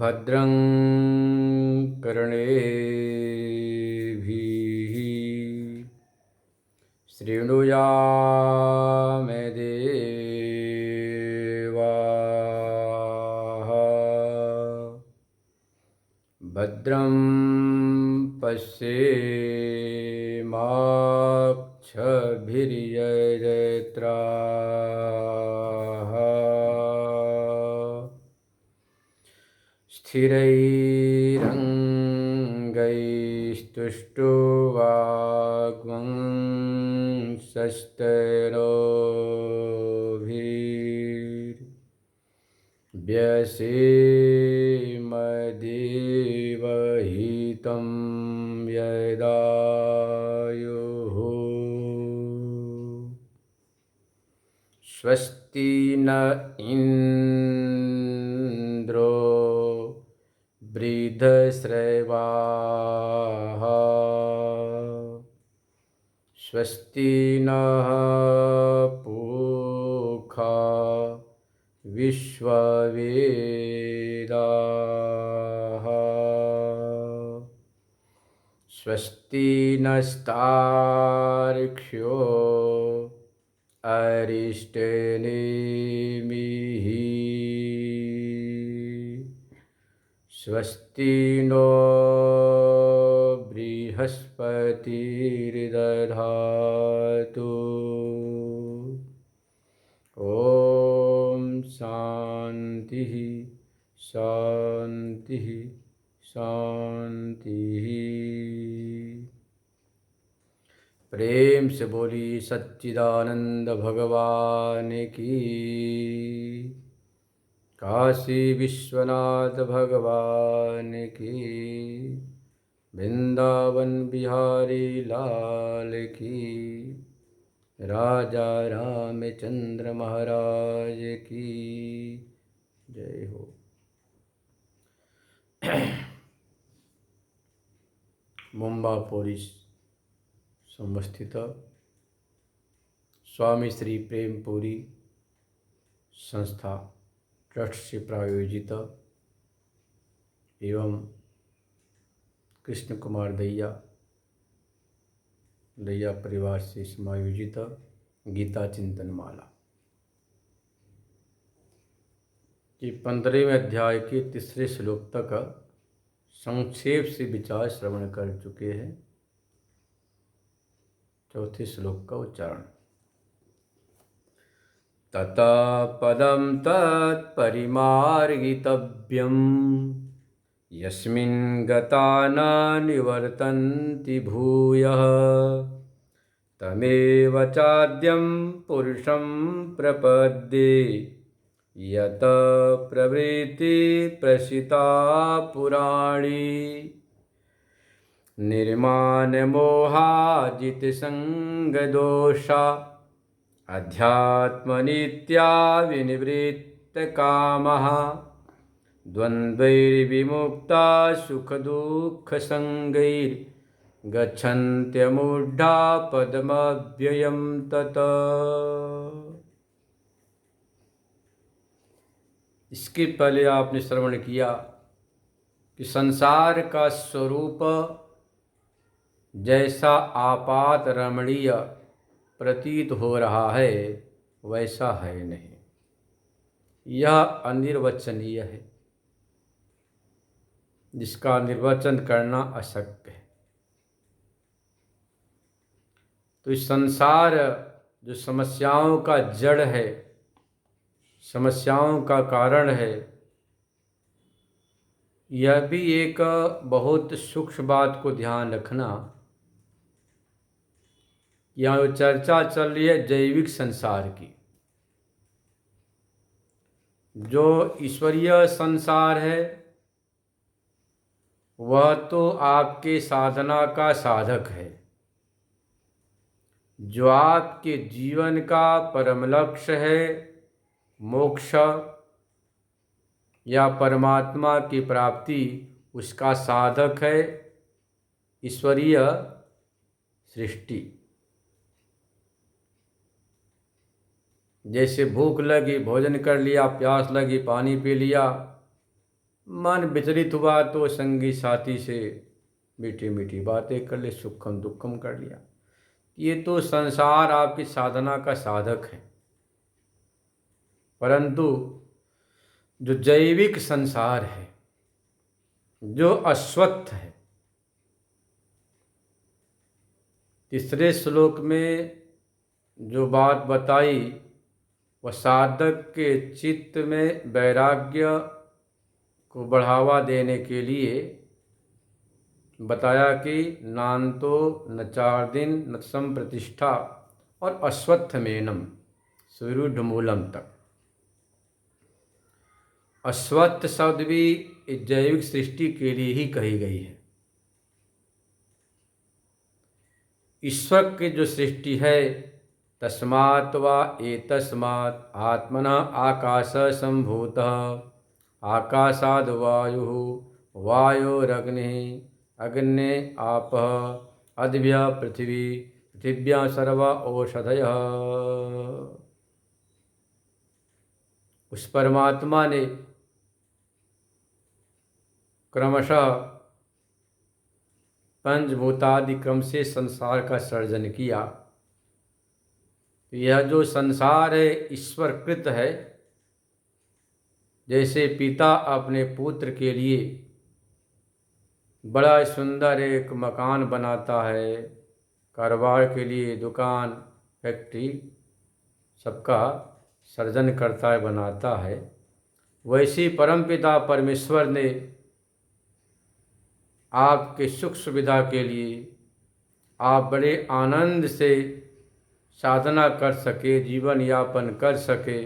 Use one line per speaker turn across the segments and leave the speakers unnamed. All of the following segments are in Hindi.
भद्रं कर्णेभिः शृणुयाम देवाः भद्रं पश्येमाक्षभिर्यजत्राः स्थिरैरङ्गैस्तुष्टुवाग्वंशस्तनोभिर्व्यसेमदेवहितं यदायुः स्वस्ति न इन्द्रो वृद्धश्रवाः स्वस्ति नः पूषा विश्ववेदाः स्वस्ति नस्तार्क्ष्यो अरिष्टनेमिः स्वस्ति नो बृहस्पतिर्दधातु ॐ शान्तिः शान्तिः शान्तिः। प्रेम से बोली सच्चिदानंद भगवान की, काशी विश्वनाथ भगवान की, वृंदावन बिहारी लाल की, राजा रामचंद्र महाराज की जय हो। मुंबापुरी संवस्थित स्वामी श्री प्रेमपुरी संस्था ट्रस्ट से प्रायोजित एवं कृष्ण कुमार दैया परिवार से समायोजित गीता चिंतन माला की 15वें अध्याय के 3 श्लोक तक संक्षेप से विचार श्रवण कर चुके हैं। चौथे श्लोक का उच्चारण। ततः पदं तत्परिमार्गितव्यं यस्मिन् गता न निवर्तन्ति भूयः तमेव चाद्यं पुरुषं प्रपद्ये यत प्रवृत्ति प्रसिता पुराणी निर्मानमोहाजितसंगदोषा अध्यात्मनित्या विनिवृत्तकामः द्वन्द्वैर्विमुक्ता सुखदुःखसंगैर्गच्छन्त्यमूढा पदमव्ययं तत्। इसके पहले आपने श्रवण किया कि संसार का स्वरूप जैसा आपात रमणीय प्रतीत हो रहा है वैसा है नहीं, यह अनिर्वचनीय है, जिसका निर्वचन करना अशक्य है। तो इस संसार जो समस्याओं का जड़ है, समस्याओं का कारण है, यह भी एक बहुत सूक्ष्म बात को ध्यान रखना। यहाँ चर्चा चल रही है जैविक संसार की। जो ईश्वरीय संसार है वह तो आपके साधना का साधक है, जो आपके जीवन का परम लक्ष्य है, मोक्ष या परमात्मा की प्राप्ति, उसका साधक है ईश्वरीय सृष्टि। जैसे भूख लगी भोजन कर लिया, प्यास लगी पानी पी लिया, मन विचलित हुआ तो संगी साथी से मीठी मीठी बातें कर ले, सुखम दुखम कर लिया। ये तो संसार आपकी साधना का साधक है, परंतु जो जैविक संसार है, जो अश्वत्थ है, तीसरे श्लोक में जो बात बताई वह साधक के चित्त में वैराग्य को बढ़ावा देने के लिए बताया कि नान्तो न 4 दिन न संप्रतिष्ठा और अश्वत्थमेनम सुरूढ़ मूलम तक। अश्वत्थ शब्द भी इस जैविक सृष्टि के लिए ही कही गई है। ईश्वर की जो सृष्टि है, तस्मात् वा एतस्मात् आत्मनः आकाश संभूतः आकाशाद् वायुः वायोरग्निः अग्नेः आपः अद्भ्यः पृथिवी पृथिव्यां सर्व औषधयः। उस परमात्मा ने क्रमशः पंचभूतादि क्रम से संसार का सर्जन किया। यह जो संसार है ईश्वरकृत है। जैसे पिता अपने पुत्र के लिए बड़ा सुंदर एक मकान बनाता है, कारोबार के लिए दुकान फैक्ट्री सबका सर्जन करता है, बनाता है, वैसी परमपिता परमेश्वर ने आपके सुख सुविधा के लिए, आप बड़े आनंद से साधना कर सके, जीवन यापन कर सके,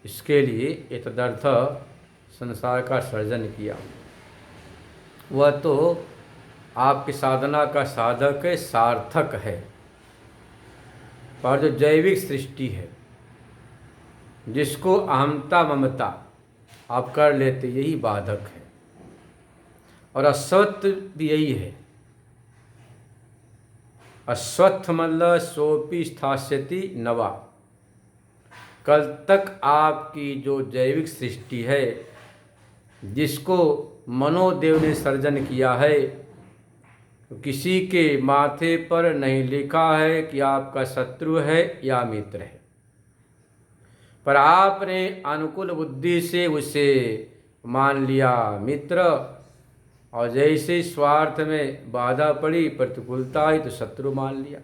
इसके लिए एतदर्थ संसार का सर्जन किया। वह तो आपकी साधना का साधक है, सार्थक है। पर जो जैविक सृष्टि है, जिसको अहमता ममता आप कर लेते, यही बाधक है। और अश्वत्थ भी यही है। अश्वत्थ मतलब सोपि स्थास्यति नवा। कल तक आपकी जो जैविक सृष्टि है, जिसको मनोदेव ने सर्जन किया है, तो किसी के माथे पर नहीं लिखा है कि आपका शत्रु है या मित्र है, पर आपने अनुकूल बुद्धि से उसे मान लिया मित्र, और जैसे स्वार्थ में बाधा पड़ी, प्रतिकूलता आई, तो शत्रु मान लिया।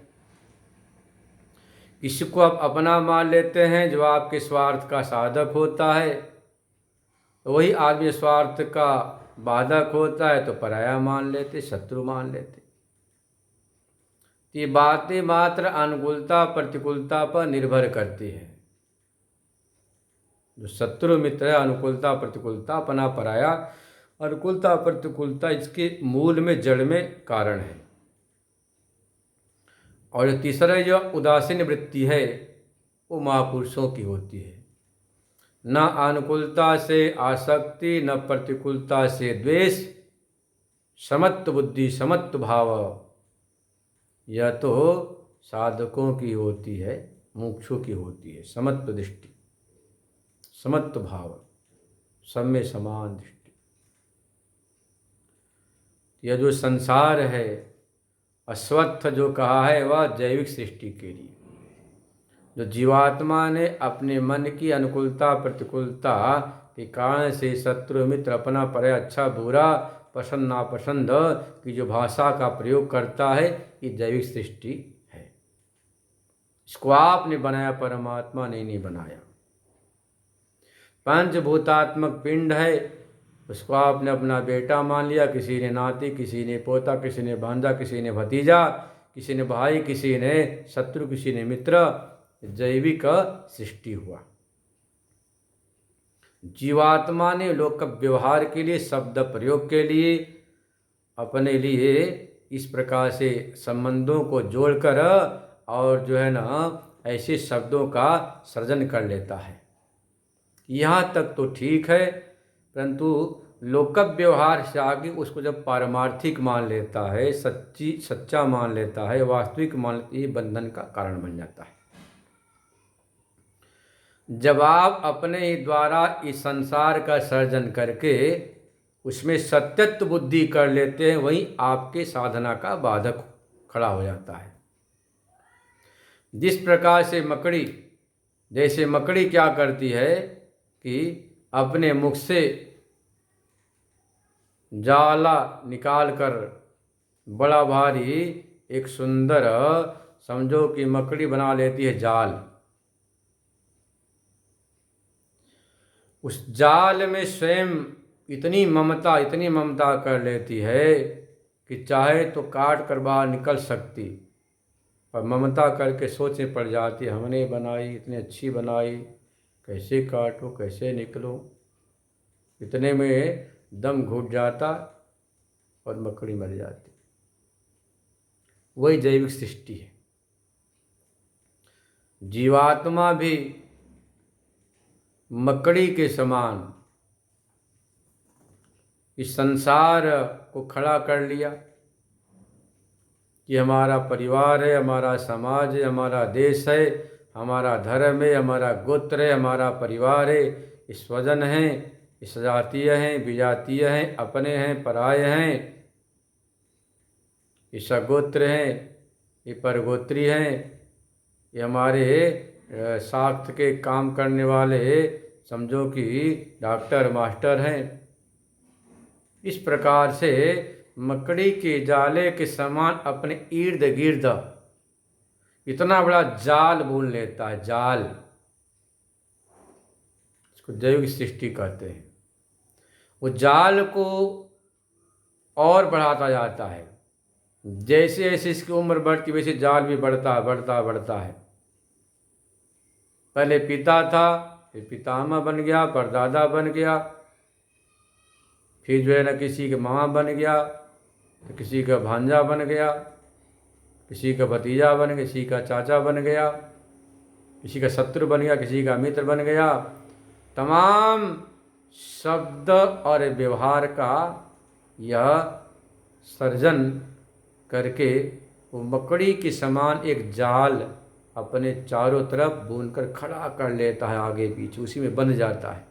किसी को आप अपना मान लेते हैं जो आपके स्वार्थ का साधक होता है, तो वही आदमी स्वार्थ का बाधक होता है तो पराया मान लेते, शत्रु मान लेते। ये बातें मात्र अनुकूलता प्रतिकूलता पर निर्भर करती है। जो शत्रु मित्र है, अनुकूलता प्रतिकूलता, अपना पराया, अनुकूलता प्रतिकूलता इसके मूल में, जड़ में कारण है। और तीसरा जो उदासीन वृत्ति है, वो महापुरुषों की होती है। न अनुकूलता से आसक्ति, न प्रतिकूलता से द्वेष, समत्व बुद्धि, समत्व भाव, यह तो साधकों की होती है, मुमुक्षु की होती है। समत्व दृष्टि, समत्व भाव, सब में समान दृष्टि। यह जो संसार है, अश्वत्थ जो कहा है, वह जैविक सृष्टि के लिए, जो जीवात्मा ने अपने मन की अनुकूलता प्रतिकूलता के कारण से शत्रु मित्र, अपना पराया, अच्छा बुरा, पसंद नापसंद की जो भाषा का प्रयोग करता है, ये जैविक सृष्टि है। इसको आपने बनाया, परमात्मा ने नहीं बनाया। पंचभूतात्मक पिंड है, उसको आपने अपना बेटा मान लिया, किसी ने नाती, किसी ने पोता, किसी ने भांजा, किसी ने भतीजा, किसी ने भाई, किसी ने शत्रु, किसी ने मित्र। जैविक सृष्टि हुआ। जीवात्मा ने लोक व्यवहार के लिए, शब्द प्रयोग के लिए, अपने लिए इस प्रकार से संबंधों को जोड़कर और जो है ना, ऐसे शब्दों का सृजन कर लेता है। यहाँ तक तो ठीक है, परंतु लोक व्यवहार से आगे उसको जब पारमार्थिक मान लेता है, सच्चा मान लेता है, वास्तविक मान लेता है, ये बंधन का कारण बन जाता है। जब आप अपने ही द्वारा इस संसार का सर्जन करके उसमें सत्यत्व बुद्धि कर लेते हैं, वहीं आपके साधना का बाधक खड़ा हो जाता है। जिस प्रकार से मकड़ी, जैसे मकड़ी क्या करती है कि अपने मुख से जाला निकाल कर बड़ा भारी एक सुंदर, समझो कि मकड़ी बना लेती है जाल। उस जाल में स्वयं इतनी ममता कर लेती है कि चाहे तो काट कर बाहर निकल सकती, पर ममता करके सोचने पड़ जाती, हमने बनाई, इतनी अच्छी बनाई, कैसे काटो, कैसे निकलो। इतने में दम घुट जाता और मकड़ी मर जाती। वही जैविक सृष्टि है। जीवात्मा भी मकड़ी के समान इस संसार को खड़ा कर लिया कि हमारा परिवार है, हमारा समाज है, हमारा देश है, हमारा धर्म है, हमारा गोत्र है, हमारा परिवार है, ये स्वजन हैं, ये सजातीय हैं, विजातीय हैं, अपने हैं, पराये हैं, ये सगोत्र हैं, ये परगोत्री हैं, ये हमारे साथ के काम करने वाले, समझो कि डॉक्टर मास्टर हैं। इस प्रकार से मकड़ी के जाले के समान अपने इर्द गिर्द इतना बड़ा जाल बुन लेता है। जाल, इसको जैविक सृष्टि कहते हैं। वो जाल को और बढ़ाता जाता है, जैसे जैसे इसकी उम्र बढ़ती वैसे जाल भी बढ़ता है। पहले पिता था, फिर पितामह बन गया, परदादा बन गया, फिर जो है ना किसी का मामा बन गया, तो किसी का भांजा बन गया, किसी का भतीजा बन गया, किसी का चाचा बन गया, किसी का शत्रु बन गया, किसी का मित्र बन गया। तमाम शब्द और व्यवहार का यह सर्जन करके वो मकड़ी के समान एक जाल अपने चारों तरफ बुनकर खड़ा कर लेता है, आगे पीछे उसी में बंध जाता है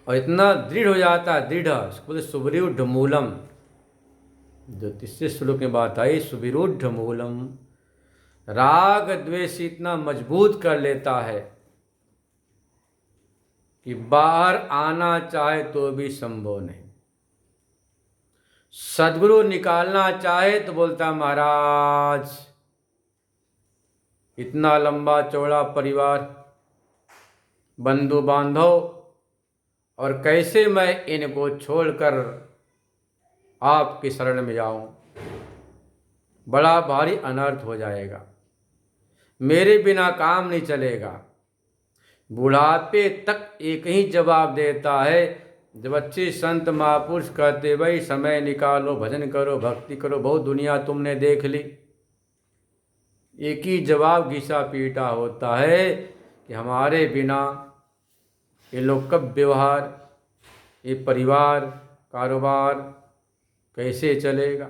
और इतना दृढ़ हो जाता है, दृढ़, इसको बोलते सुविरूढ़ मूलम। जो तीसरे श्लोक में बात आई, सुविरूढ़ मूलम, राग द्वेष इतना मजबूत कर लेता है कि बाहर आना चाहे तो भी संभव नहीं। सद्गुरु निकालना चाहे तो बोलता, महाराज इतना लंबा चौड़ा परिवार, बंधु बांधव, और कैसे मैं इनको छोड़कर आपकी शरण में जाऊं, बड़ा भारी अनर्थ हो जाएगा, मेरे बिना काम नहीं चलेगा। बुढ़ापे तक एक ही जवाब देता है, जब अच्छे संत महापुरुष कहते भाई समय निकालो, भजन करो, भक्ति करो, बहुत दुनिया तुमने देख ली, एक ही जवाब घिसा पीटा होता है कि हमारे बिना ये लोग कब व्यवहार, ये परिवार, कारोबार कैसे चलेगा।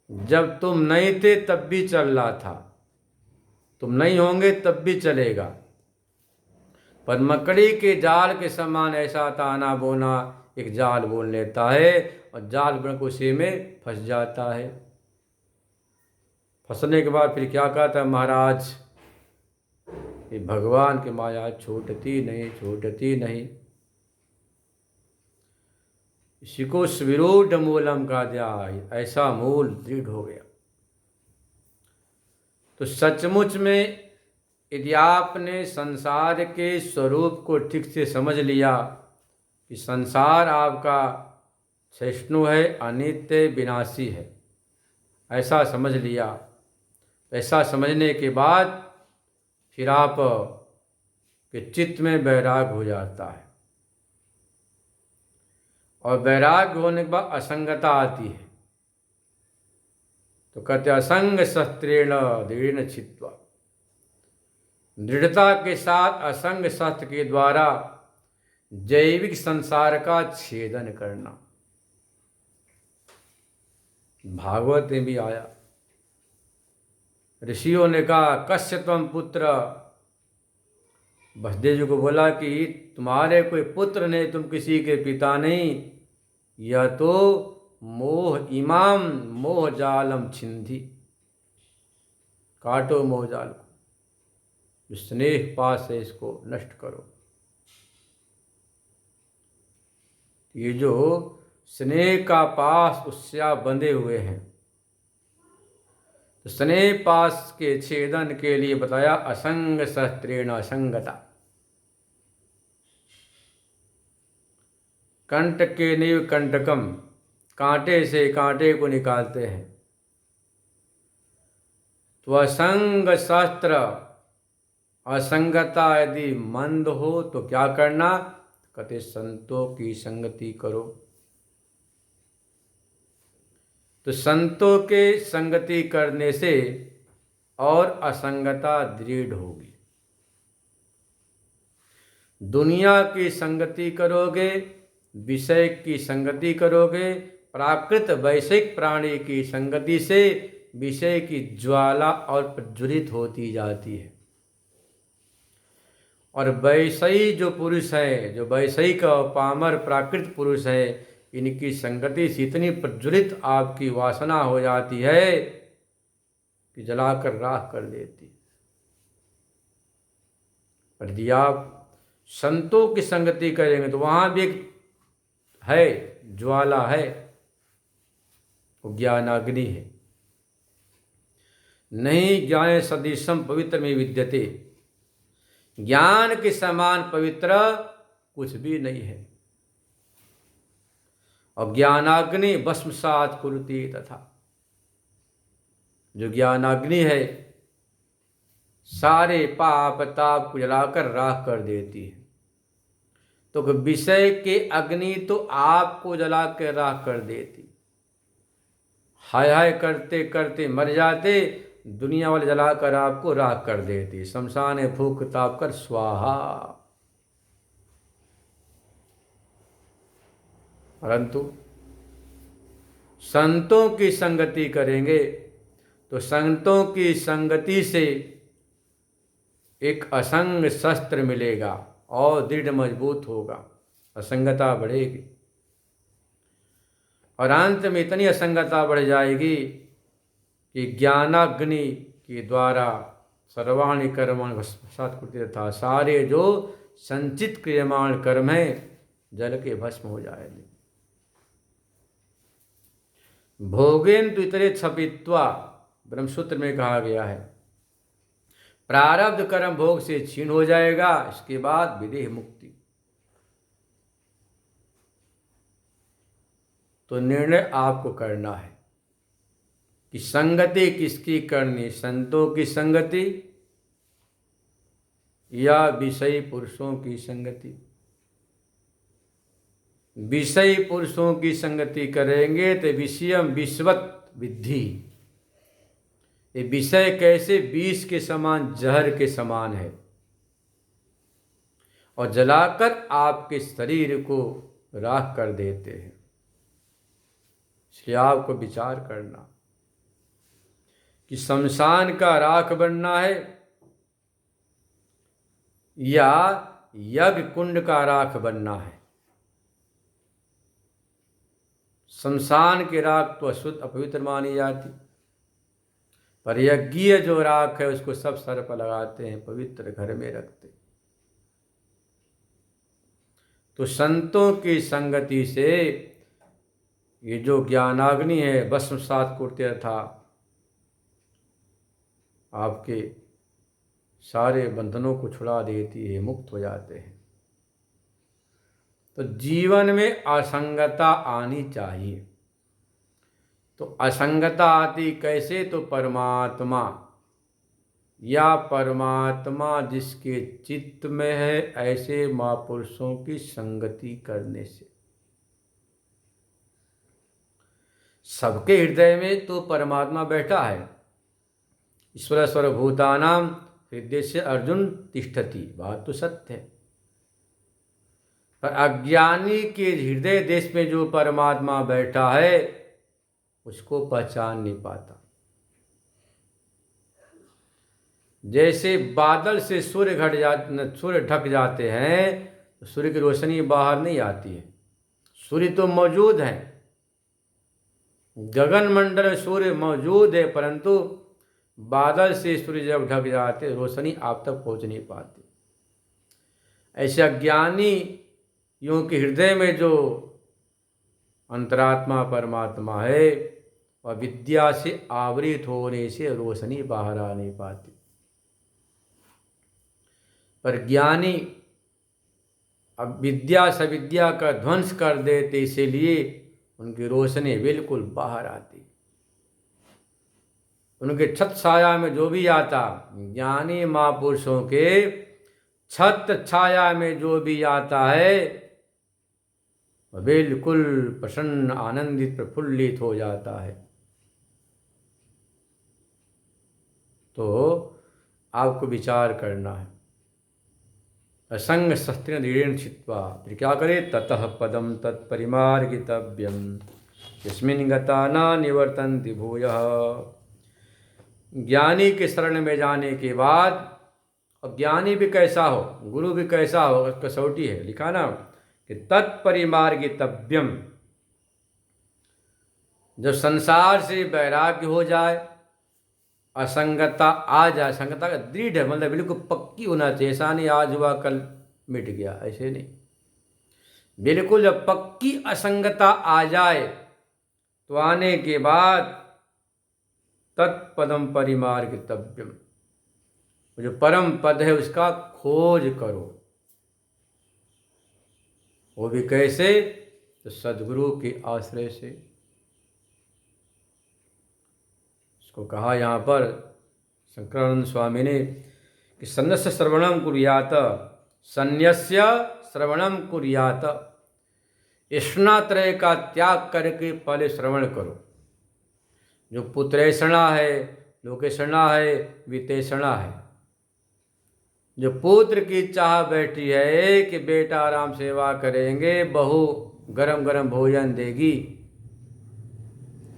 जब तुम नहीं थे तब भी चल रहा था, तुम नहीं होंगे तब भी चलेगा। पर मकड़ी के जाल के समान ऐसा ताना बोना एक जाल बोल लेता है और जाल बन को उसी में फंस जाता है। फंसने के बाद फिर क्या कहता है, महाराज ये भगवान की माया छूटती नहीं। इसी को सुविरूढ़ मूलम का दिया, ऐसा मूल दृढ़ हो गया। तो सचमुच में यदि आपने संसार के स्वरूप को ठीक से समझ लिया कि संसार आपका सहिष्णु है, अनित्य, विनाशी है, ऐसा समझ लिया, ऐसा समझने के बाद फिर आप के चित्त में वैराग्य हो जाता है और वैराग्य होने के बाद असंगता आती है। तो कहते असंग शस्त्रेण दृढ़ छित्वा, दृढ़ता के साथ असंग शस्त्र के द्वारा जैविक संसार का छेदन करना। भागवत में भी आया, ऋषियों ने कहा कस्य त्वं पुत्र, वसुदेव जी को बोला कि तुम्हारे कोई पुत्र नहीं, तुम किसी के पिता नहीं, यह तो मोह इमाम मोह जालम छिंदी, काटो मोह जाल को, जो स्नेह पास है इसको नष्ट करो। ये जो स्नेह का पास उससे आप बंधे हुए हैं, तो स्नेह पास के छेदन के लिए बताया असंग शस्त्रेण असंगता, कंटके निव कंटकम, कांटे से कांटे को निकालते हैं। तो असंग शास्त्र, असंगता यदि मंद हो तो क्या करना, कहते संतों की संगति करो। तो संतों के संगति करने से और असंगता दृढ़ होगी। दुनिया की संगति करोगे, विषय की संगति करोगे, प्राकृत वैश्विक प्राणी की संगति से विषय की ज्वाला और प्रज्वलित होती जाती है। और वैषयी जो पुरुष है, जो वैषयिक और पामर प्राकृत पुरुष है, इनकी संगति से इतनी प्रज्वलित आपकी वासना हो जाती है कि जलाकर राख कर देती। पर यदि आप संतों की संगति करेंगे तो वहाँ भी एक है, ज्वाला है, वो ज्ञानाग्नि है। नहीं ज्ञान सदृशम पवित्र में विद्यते, ज्ञान के समान पवित्र कुछ भी नहीं है। और ज्ञानाग्नि भस्मसात कुरुति, तथा जो ज्ञानाग्नि है सारे पाप ताप को जलाकर राख कर देती है। तो विषय के अग्नि तो आपको जला कर राख कर देती, हाय हाय करते करते मर जाते, दुनिया वाले जलाकर आपको राख कर देती, शमशान फूक ताप कर स्वाहा। परंतु संतों की संगति करेंगे तो संतों की संगति से एक असंग शस्त्र मिलेगा और दृढ़ मजबूत होगा, असंगता बढ़ेगी। और अंत में इतनी असंगता बढ़ जाएगी कि ज्ञानाग्नि के द्वारा सर्वाणि कर्माणि भस्मसात् कुरुते, तथा सारे जो संचित क्रियमाण कर्म हैं जल के भस्म हो जाएंगे। भोगेन तु इतरे छपित्वा, ब्रह्मसूत्र में कहा गया है, प्रारब्ध कर्म भोग से क्षीण हो जाएगा, इसके बाद विदेह मुक्ति। तो निर्णय आपको करना है कि संगति किसकी करनी, संतों की संगति या विषयी पुरुषों की संगति। विषयी पुरुषों की संगति करेंगे तो विषयम विश्वत विद्धि, ये विषय कैसे विष के समान, जहर के समान है, और जलाकर आपके शरीर को राख कर देते हैं। इसलिए आपको विचार करना कि शमशान का राख बनना है या यज्ञ कुंड का राख बनना है। शमशान की राख तो अशुद्ध अपवित्र मानी जाती, पर यज्ञीय जो राख है उसको सब सर पर लगाते हैं, पवित्र घर में रखते। तो संतों की संगति से ये जो ज्ञानाग्नि है भस्मसात् कुरुते, था आपके सारे बंधनों को छुड़ा देती है, मुक्त हो जाते हैं। तो जीवन में असंगता आनी चाहिए। तो असंगता आती कैसे, तो परमात्मा या परमात्मा जिसके चित्त में है ऐसे महापुरुषों की संगति करने से। सबके हृदय में तो परमात्मा बैठा है, ईश्वर सर्वभूतानां हृदय से अर्जुन तिष्ठति, बात तो सत्य है। पर अज्ञानी के हृदय देश में जो परमात्मा बैठा है उसको पहचान नहीं पाता। जैसे बादल से सूर्य ढक जाते हैं तो सूर्य की रोशनी बाहर नहीं आती है। सूर्य तो मौजूद है, गगन मंडल में सूर्य मौजूद है, परंतु बादल से सूर्य जब ढक जाते रोशनी आप तक पहुंच नहीं पाती। ऐसे अज्ञानी यों के हृदय में जो अंतरात्मा परमात्मा है वह विद्या से आवृत होने से रोशनी बाहर आ नहीं पाती। पर ज्ञानी अब विद्या सविद्या का ध्वंस कर देते, इसीलिए उनकी रोशनी बिल्कुल बाहर आती। उनके छत छाया में जो भी आता, ज्ञानी महापुरुषों के छत छाया में जो भी आता है वह बिल्कुल प्रसन्न आनंदित प्रफुल्लित हो जाता है। तो आपको विचार करना है। असंग शस्त्रेण दृढ़ेन छित्त्वा, फिर क्या करे, ततः पदम तत्परिमार्गितव्यम यस्मिन् गता न निवर्तन्ति भूयः। ज्ञानी के शरण में जाने के बाद, और ज्ञानी भी कैसा हो, गुरु भी कैसा हो, कसौटी है, लिखा ना कि तत्परिमार्गितव्यम। जब संसार से वैराग्य हो जाए, असंगता आ जाए, संगता का दृढ़ मतलब बिल्कुल पक्की होना चाहिए। ऐसा नहीं आज हुआ कल मिट गया, ऐसे नहीं। बिल्कुल जब पक्की असंगता आ जाए तो आने के बाद तत्पदम परिमार्गितव्यम, जो परम पद है उसका खोज करो। वो भी कैसे, तो सद्गुरु के आश्रय से। इसको कहा यहाँ पर शंकरानंद स्वामी ने कि सन्न्यस्य श्रवणम कुर्यात, सन्न्यस्य श्रवणम कुर्यात। स्नात्रय का त्याग करके पहले श्रवण करो। जो पुत्रेषणा है, लोकेषणा है, वित्तेषणा है। जो पुत्र की चाह बैठी है कि बेटा आराम सेवा करेंगे, बहू गरम गरम भोजन देगी,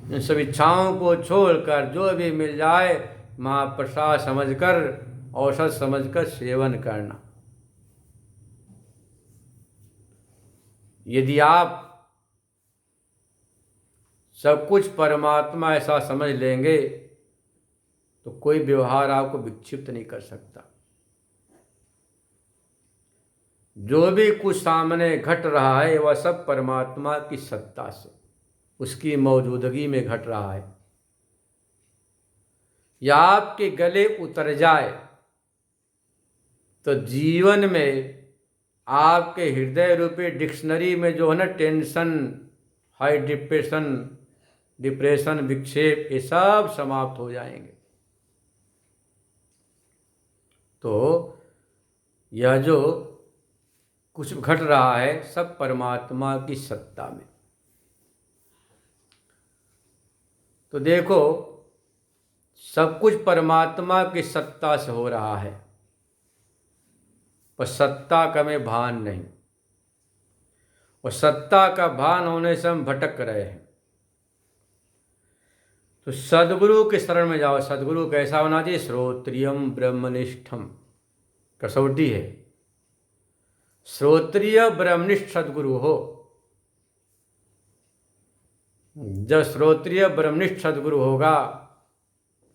इन सब इच्छाओं को छोड़कर जो भी मिल जाए महाप्रसाद समझकर, औषध समझकर सेवन करना। यदि आप सब कुछ परमात्मा ऐसा समझ लेंगे तो कोई व्यवहार आपको विक्षिप्त नहीं कर सकता। जो भी कुछ सामने घट रहा है वह सब परमात्मा की सत्ता से, उसकी मौजूदगी में घट रहा है। या आपके गले उतर जाए तो जीवन में आपके हृदय रूपी डिक्शनरी में जो है ना, टेंशन, हाई डिप्रेशन, विक्षेप, ये सब समाप्त हो जाएंगे। तो यह जो कुछ घट रहा है सब परमात्मा की सत्ता में। तो देखो, सब कुछ परमात्मा की सत्ता से हो रहा है, पर सत्ता का में भान नहीं, और सत्ता का भान होने से हम भटक रहे हैं। तो सद्गुरु के शरण में जाओ। सद्गुरु कैसा होना चाहिए, श्रोत्रियम ब्रह्मनिष्ठम, कसौटी है। श्रोत्रिय ब्रह्मनिष्ठ सद्गुरु हो। जब श्रोत्रिय ब्रह्मनिष्ठ सद्गुरु होगा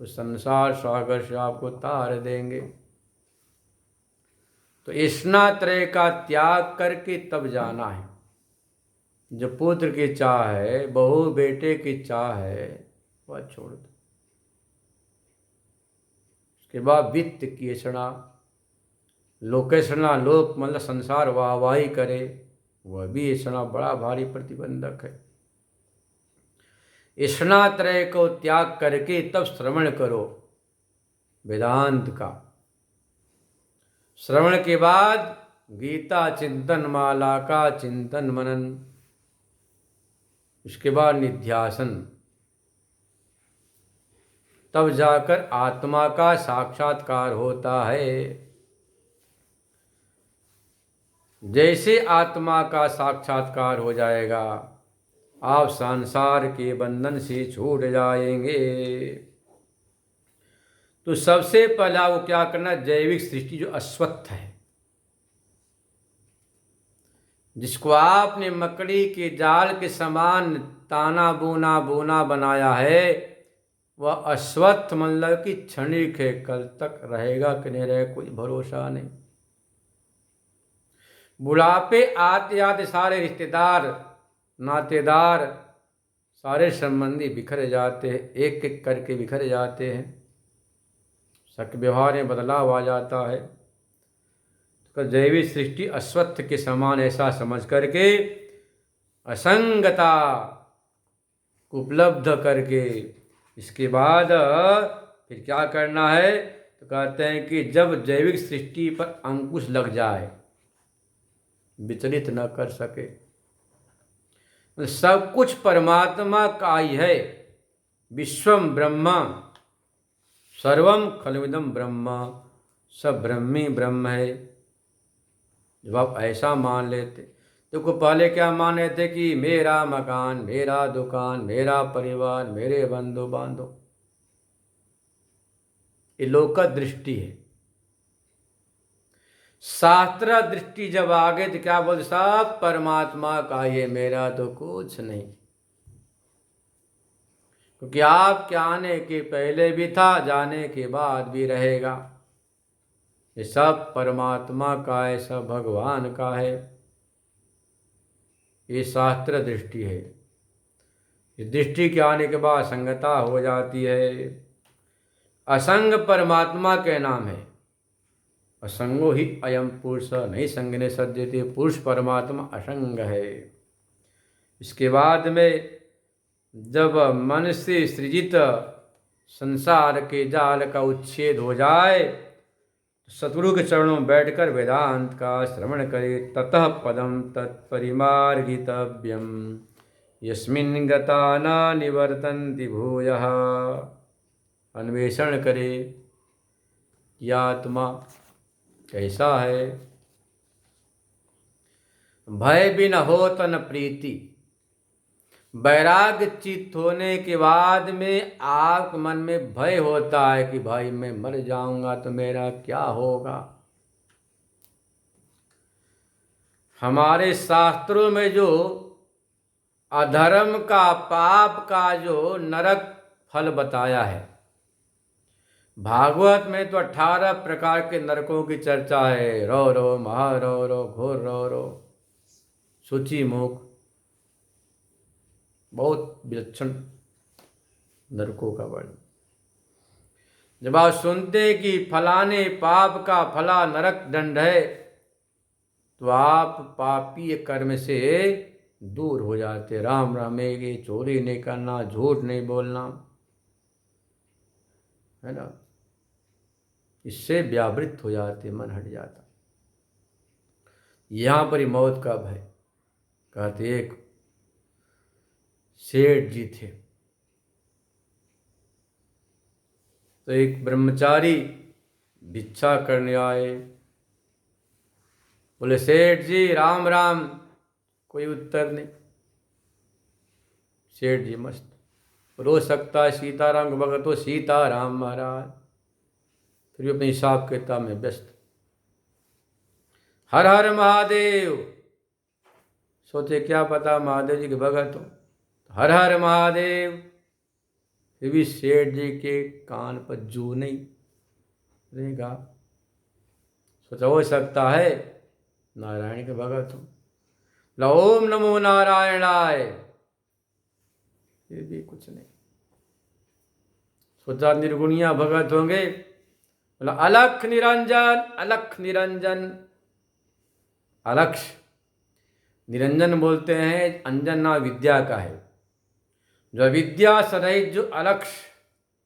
तो संसार सागर से आपको तार देंगे। तो स्नात्रय का त्याग करके तब जाना है। जो पुत्र की चाह है, बहू बेटे की चाह है, वह छोड़ दो। उसके बाद वित्त की ऐसा, लोकेशना, लोक मतलब संसार वाहवाही करे, वह भी ऐसा बड़ा भारी प्रतिबंधक है। स्नात्रय को त्याग करके तब श्रवण करो वेदांत का। श्रवण के बाद गीता चिंतन माला का चिंतन मनन, उसके बाद निध्यासन, तब जाकर आत्मा का साक्षात्कार होता है। जैसे आत्मा का साक्षात्कार हो जाएगा आप संसार के बंधन से छूट जाएंगे। तो सबसे पहला वो क्या करना, जैविक सृष्टि जो अश्वत्थ है, जिसको आपने मकड़ी के जाल के समान ताना बोना बोना बनाया है, वह अश्वत्थ मतलब कि क्षणिक है, कल तक रहेगा कि नहीं रहेगा कोई भरोसा नहीं। बुढ़ापे आते आते सारे रिश्तेदार नातेदार सारे संबंधी बिखर जाते हैं, एक एक करके बिखर जाते हैं, शक व्यवहार में बदलाव आ जाता है। तो जैविक सृष्टि अश्वत्थ के समान ऐसा समझ करके असंगता को उपलब्ध करके इसके बाद फिर क्या करना है, तो कहते हैं कि जब जैविक सृष्टि पर अंकुश लग जाए, विचलित न कर सके, सब कुछ परमात्मा का ही है, विश्वम ब्रह्म सर्वम खलविदम ब्रह्म, सब ब्रह्मी ब्रह्म है। जब आप ऐसा मान लेते, देखो पहले क्या मान रहे थे कि मेरा मकान, मेरा दुकान, मेरा परिवार, मेरे बंधु बांधव, ये लोक दृष्टि है। शास्त्र दृष्टि जब आ गए तो क्या बोलते, सब परमात्मा का, ये मेरा तो कुछ नहीं, क्योंकि आपके आने के पहले भी था, जाने के बाद भी रहेगा, ये सब परमात्मा का है, सब भगवान का है। ये शास्त्र दृष्टि है। इस दृष्टि के आने के बाद संगता हो जाती है। असंग परमात्मा के नाम है, असंगो ही अयम पुरुष नहीं संगने सज्जते, पुरुष परमात्मा असंग है। इसके बाद में जब मन से सृजित संसार के जाल का उच्छेद हो जाए, सतगुरु के चरणों में बैठकर वेदांत का श्रवण करे, ततः पदम तत्परिमार्गितव्यम यस्मिन् गता न निवर्तन्ति भूयः। अन्वेषण करे कि आत्मा कैसा है। भय बिन हो तन प्रीति, वैराग्य चित्त होने के बाद में आप मन में भय होता है कि भाई मैं मर जाऊंगा तो मेरा क्या होगा। हमारे शास्त्रों में जो अधर्म का, पाप का जो नरक फल बताया है, भागवत में तो 18 प्रकार के नरकों की चर्चा है। रो रो महारो रो, घोर रो रो, सूची मुख, बहुत विलक्षण नरकों का वर्णन। जब आप सुनते कि फलाने पाप का फला नरक दंड है, तो आप पापी कर्म से दूर हो जाते। राम रमेगे, चोरी नहीं करना, झूठ नहीं बोलना, है ना, इससे व्यावृत हो जाते, मन हट जाता। यहाँ पर ही मौत का भय। कहते एक सेठ जी थे, तो एक ब्रह्मचारी भिक्षा करने आए। बोले सेठ जी राम राम, कोई उत्तर नहीं। सेठ जी मस्त, रो सकता है सीताराम को भगत हो, सीताराम महाराज, फिर भी अपने हिसाब किताब में व्यस्त। हर हर महादेव, सोचे क्या पता महादेव जी के भगत हो, हर हर महादेव। फिर भी सेठ जी के कान पर जू नहीं रहेगा। सोचा हो सकता है नारायण के भगत हो, ओम नमो नारायणाय, फिर भी कुछ नहीं। सोचा निर्गुणिया भगत होंगे, बोला अलख निरंजन, अलख निरंजन। अलक्ष निरंजन बोलते हैं, अंजना विद्या का है, जो विद्या सहित जो अलक्ष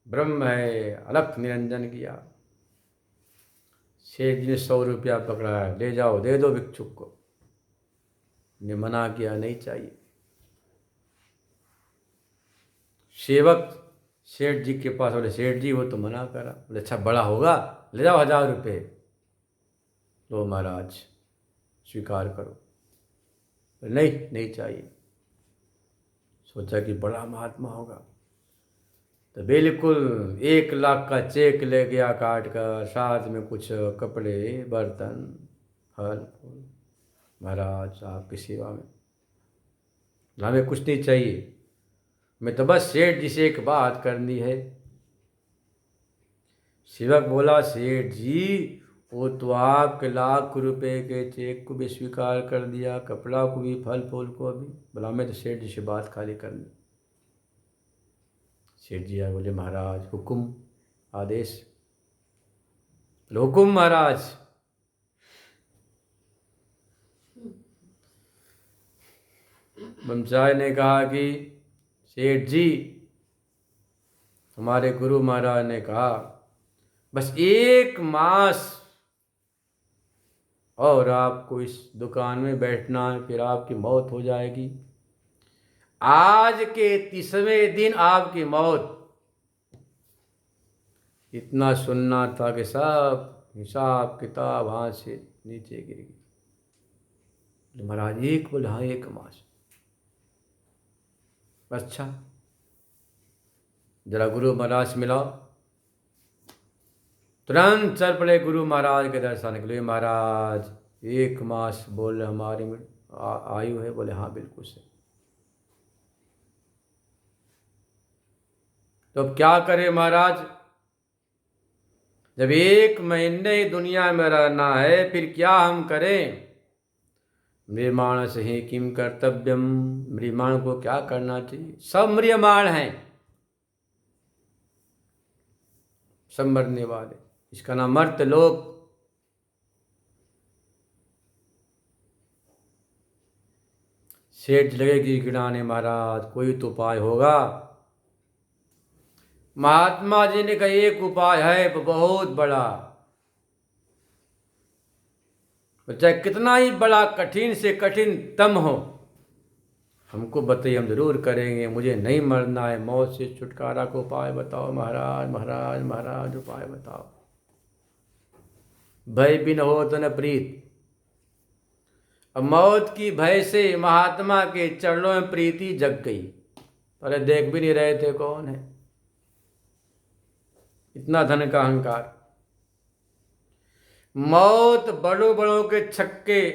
ब्रह्म है, अलख निरंजन किया। शेख जी ने 100 रुपया पकड़ा है, ले जाओ दे दो भिक्षुक को। ने मना किया, नहीं चाहिए। सेवक सेठ जी के पास, बोले सेठ जी वो तो मना करा। बोले अच्छा बड़ा होगा, ले जाओ 1000 रुपये। लो महाराज स्वीकार करो। नहीं नहीं चाहिए। सोचा कि बड़ा महात्मा होगा, तो बिल्कुल 1 लाख का चेक ले गया काट कर, साथ में कुछ कपड़े, बर्तन, फल फूल। महाराज आपकी सेवा में, हमें कुछ नहीं चाहिए, मैं तो बस सेठ जी से एक बात करनी है। सेवक बोला, सेठ जी वो तो आपके ₹1,00,000 के चेक को भी स्वीकार कर दिया, कपड़ा को भी, फल फूल को भी। बोला मैं तो सेठ जी से बात खाली करनी। सेठ जी आए, बोले महाराज हुकुम, आदेश। बोले, हुकुम महाराज। बमचाई ने कहा कि सेठ जी, हमारे गुरु महाराज ने कहा बस 1 मास और आपको इस दुकान में बैठना है, फिर आपकी मौत हो जाएगी। आज के 30वें दिन आपकी मौत। इतना सुनना था कि सब हिसाब किताब हाथ से नीचे गिर गई। महाराज बोले हाँ 1 मास। अच्छा, जरा गुरु महाराज से मिलाओ। तुरंत चल पड़े गुरु महाराज के दर्शन के लिए। महाराज 1 मास बोल रहे हमारी आयु है। बोले हाँ बिल्कुल सही। तो अब क्या करें महाराज, जब 1 महीने दुनिया में रहना है, फिर क्या हम करें। म्रियमाण से ही किम कर्तव्यम, म्रियमाण को क्या करना चाहिए। सब म्रियमाण हैं, सब मरने वाले। इसका नाम मर्त्यलोक। सेठ लगे कि गिड़ाने, महाराज कोई तो उपाय होगा। महात्मा जी ने कहा एक उपाय है बहुत बड़ा, चाहे कितना ही बड़ा कठिन से कठिन तम हो, हमको बताइए, हम जरूर करेंगे। मुझे नहीं मरना है, मौत से छुटकारा को उपाय बताओ महाराज। महाराज महाराज उपाय बताओ। भय भी न हो तो न प्रीत। अब मौत की भय से महात्मा के चरणों में प्रीति जग गई। पहले देख भी नहीं रहे थे कौन है, इतना धन का अहंकार। मौत बड़ों बड़ों के छक्के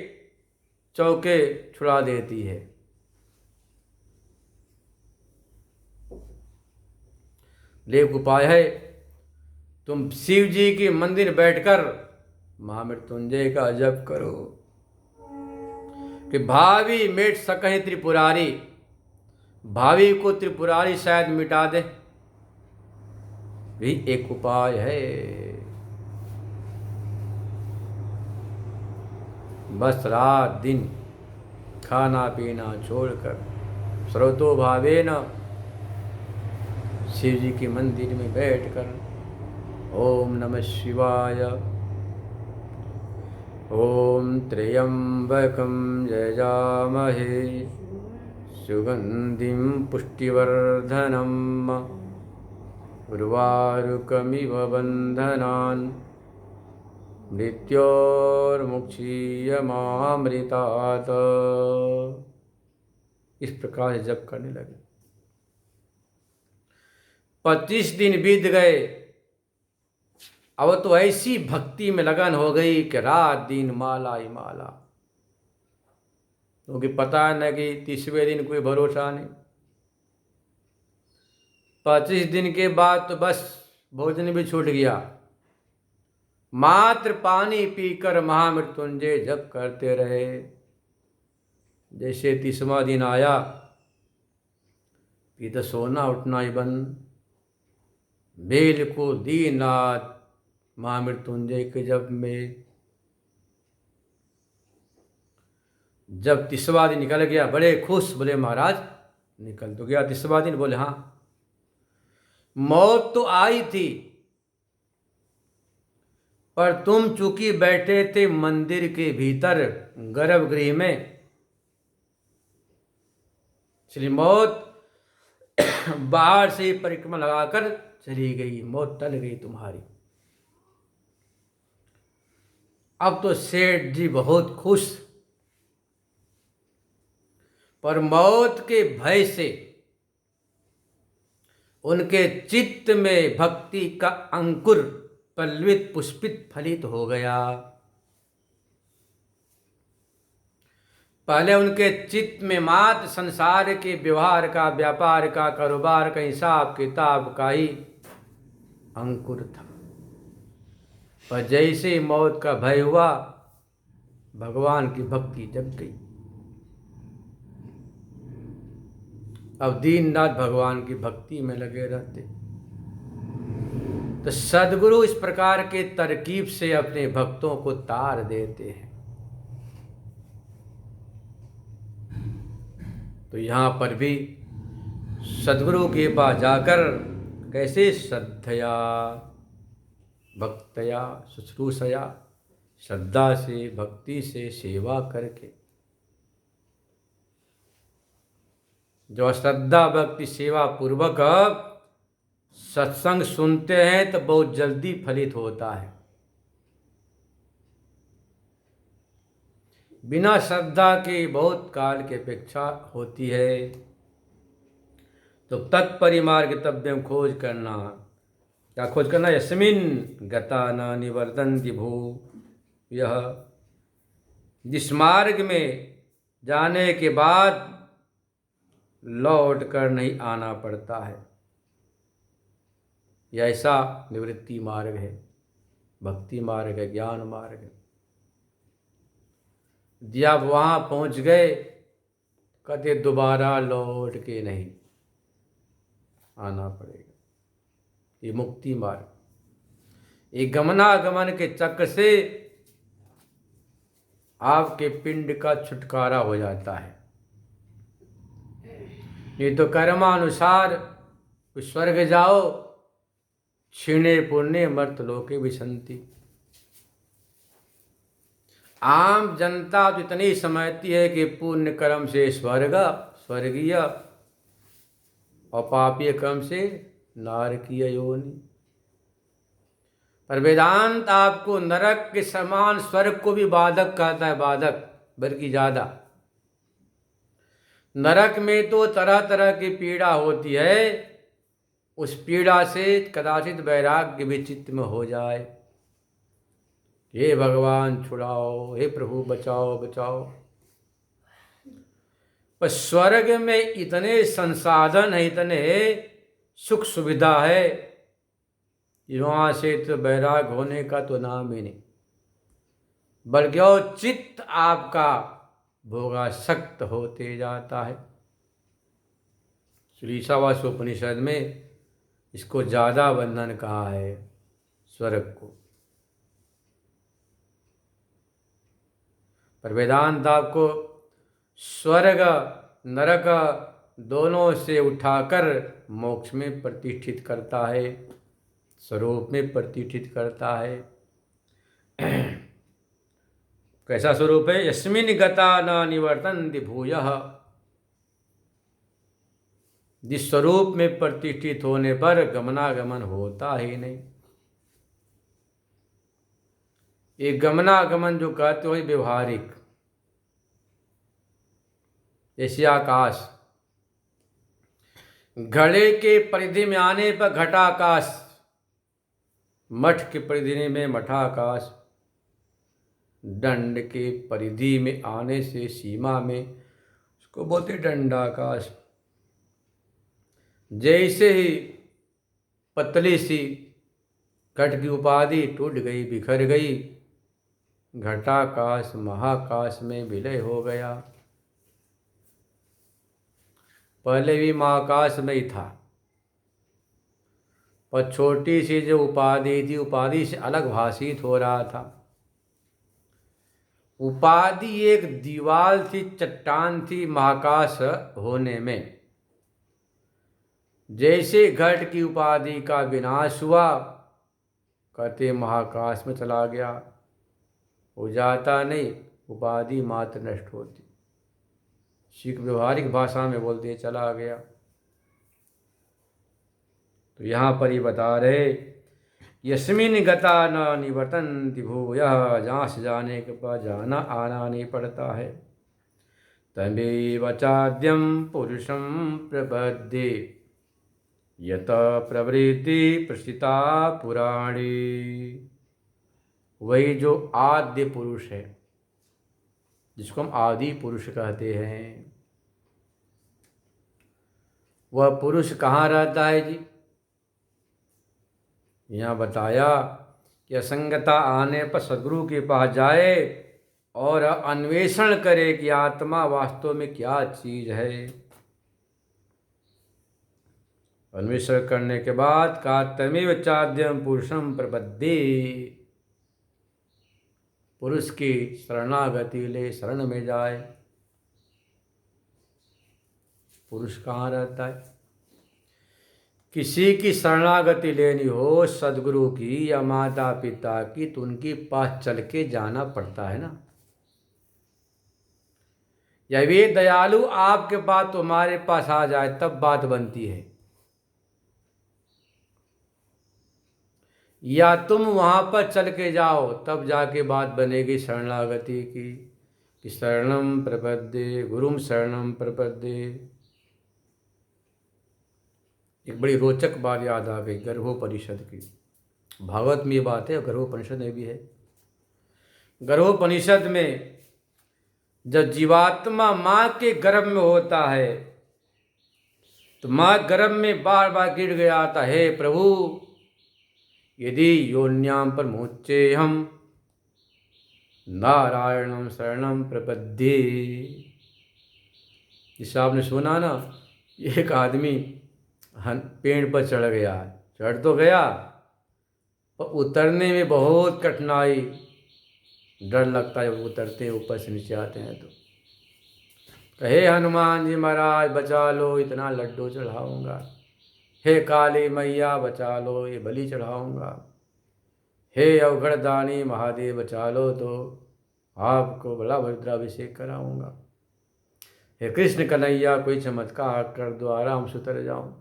चौके छुड़ा देती है। एक उपाय है, तुम शिव जी के मंदिर बैठकर महामृत्युंजय का जप करो कि भावी मिट सके त्रिपुरारी। भावी को त्रिपुरारी शायद मिटा दे, भी एक उपाय है। बस रात दिन खाना पीना छोड़कर स्रोतो भावे न शिव जी के मंदिर में बैठकर ओम नमः शिवाय, ओम त्र्यंबकं यजामहे सुगंधिं पुष्टिवर्धनम् उर्वारुकमिव बन्धनान् मृत्योर्मुक्षीयमामृतात्। इस प्रकार से जप करने लगे। 25 दिन बीत गए। अब तो ऐसी भक्ति में लगन हो गई कि रात दिन माला ही माला, क्योंकि पता है न कि 30वें दिन कोई भरोसा नहीं। 25 दिन के बाद तो बस भोजन भी छूट गया। मात्र पानी पीकर महामृत्युंजय जप करते रहे। जैसे 30वां दिन आया, ये तो सोना उठना ही बंद। बिल्कुल दिन रात महामृत्युंजय के जप में। जब 30वां दिन निकल गया, बड़े खुश। बोले महाराज निकल तो गया 30वां दिन। बोले हाँ, मौत तो आई थी, पर तुम चूंकि बैठे थे मंदिर के भीतर गर्भगृह में, इसलिए मौत बाहर से परिक्रमा लगाकर चली गई। मौत टल गई तुम्हारी। अब तो सेठ जी बहुत खुश, पर मौत के भय से उनके चित्त में भक्ति का अंकुर पल्लवित पुष्पित फलित हो गया। पहले उनके चित्त में मात्र संसार के व्यवहार का, व्यापार का, कारोबार का, हिसाब किताब का ही अंकुर था। पर जैसे मौत का भय हुआ, भगवान की भक्ति जग गई। अब दिन रात भगवान की भक्ति में लगे रहते। तो सद्गुरु इस प्रकार के तरकीब से अपने भक्तों को तार देते हैं। तो यहाँ पर भी सद्गुरु के पास जाकर कैसे श्रद्धया भक्तया शुश्रूषया, श्रद्धा से भक्ति से सेवा करके, जो श्रद्धा भक्ति सेवा पूर्वक सत्संग सुनते हैं तो बहुत जल्दी फलित होता है। बिना श्रद्धा के बहुत काल की अपेक्षा होती है। तो तत्परिमार्गितव्यम खोज करना, क्या खोज करना? यस्मिन गता न निवर्तन्ति भू, यह जिस मार्ग में जाने के बाद लौट कर नहीं आना पड़ता है, यह ऐसा निवृत्ति मार्ग है, भक्ति मार्ग है, ज्ञान मार्ग है। जब वहाँ पहुँच गए कभी दोबारा लौट के नहीं आना पड़ेगा। ये मुक्ति मार्ग, ये गमनागमन के चक्र से आपके पिंड का छुटकारा हो जाता है। नहीं तो कर्मानुसार स्वर्ग जाओ, क्षीणे पुण्य मर्त लोके विशंति। आम जनता तो इतनी समझती है कि पुण्य कर्म से स्वर्गीय और पापीय कर्म से नारकीय योनि। पर वेदांत आपको नरक के समान स्वर्ग को भी बाधक कहता है, बाधक बल्कि ज्यादा। नरक में तो तरह तरह की पीड़ा होती है, उस पीड़ा से कदाचित वैराग्य भी चित्त में हो जाए, हे भगवान छुड़ाओ, हे प्रभु बचाओ बचाओ। पर स्वर्ग में इतने संसाधन है, इतने सुख सुविधा है, वहाँ से तो वैराग होने का तो नाम ही नहीं, बल्कि और चित्त आपका भोगासक्त होते जाता है। श्री ईशावास्योपनिषद में इसको ज्यादा बंधन कहा है, स्वर्ग को। पर वेदांत आपको स्वर्ग नरक दोनों से उठाकर मोक्ष में प्रतिष्ठित करता है, स्वरूप में प्रतिष्ठित करता है। कैसा स्वरूप है? यस्मिन् गता न निवर्तन्ति भूयः। जिस स्वरूप में प्रतिष्ठित होने पर गमनागमन होता ही नहीं। ये गमनागमन जो कहते हो व्यवहारिक, जैसे आकाश, घड़े के परिधि में आने पर घटाकाश, मठ के परिधि में मठाकाश, दंड के परिधि में आने से सीमा में उसको बोलते दंडाकाश। जैसे ही पतली सी घट की उपाधि टूट गई, बिखर गई, घटाकाश महाकाश में विलय हो गया। पहले भी महाकाश में ही था, पर छोटी सी जो उपाधि थी, उपाधि से अलग भाषित हो रहा था। उपाधि एक दीवार थी, चट्टान थी महाकाश होने में। जैसे घट की उपाधि का विनाश हुआ, कहते महाकाश में चला गया। हो जाता नहीं, उपाधि मात्र नष्ट होती। सिख व्यवहारिक भाषा में बोलते चला गया। तो यहाँ पर ही बता रहे, यस्मिन् गता न निवर्तन्ति भूयः, जहाँ से जाने के बाद जाना आना नहीं पड़ता है। तमेव चाद्यं पुरुषं प्रपद्ये, यत प्रवृत्ति प्रसिता पुराणी। वही जो आद्य पुरुष है, जिसको हम आदि पुरुष कहते हैं, वह पुरुष कहाँ रहता है जी? यहाँ बताया कि असंगता आने पर सद्गुरु के पास जाए और अन्वेषण करे कि आत्मा वास्तव में क्या चीज है। अन्वेषण करने के बाद का तमेव चाद्यम पुरुषम प्रपद्ये, पुरुष की शरणागति ले, शरण में जाए। पुरुष कहाँ रहता है? किसी की शरणागति लेनी हो, सदगुरु की या माता पिता की, तो उनके पास चल के जाना पड़ता है ना। या वे दयालु आपके पास तुम्हारे पास आ जाए तब बात बनती है, या तुम वहां पर चल के जाओ तब जाके बात बनेगी शरणागति की। कि शरणम प्रपद्ये गुरुम शरणम प्रपद्ये। एक बड़ी रोचक बात याद आ गई गर्भोपनिषद की। भागवत में ये बात है और गर्भोपनिषद में भी है। गर्भोपनिषद में जब जीवात्मा माँ के गर्भ में होता है तो माँ गर्भ में बार बार गिर गया था, हे प्रभु यदि योन्याम पर मुच्चे हम नारायणम शरणम प्रपद्ये। जिस आपने सुना ना, एक आदमी पेड़ पर चढ़ गया, चढ़ तो गया पर उतरने में बहुत कठिनाई, डर लगता है उतरते हैं, ऊपर से नीचे आते हैं तो कहे हनुमान जी महाराज बचा लो, इतना लड्डू चढ़ाऊंगा। हे काली मैया बचा लो, ये बलि चढ़ाऊंगा। हे अवघड़दानी महादेव बचा लो तो आपको बड़ा रुद्राभिषेक कराऊंगा। हे कृष्ण कन्हैया कोई चमत्कार कर दो, आराम से उतर जाऊं।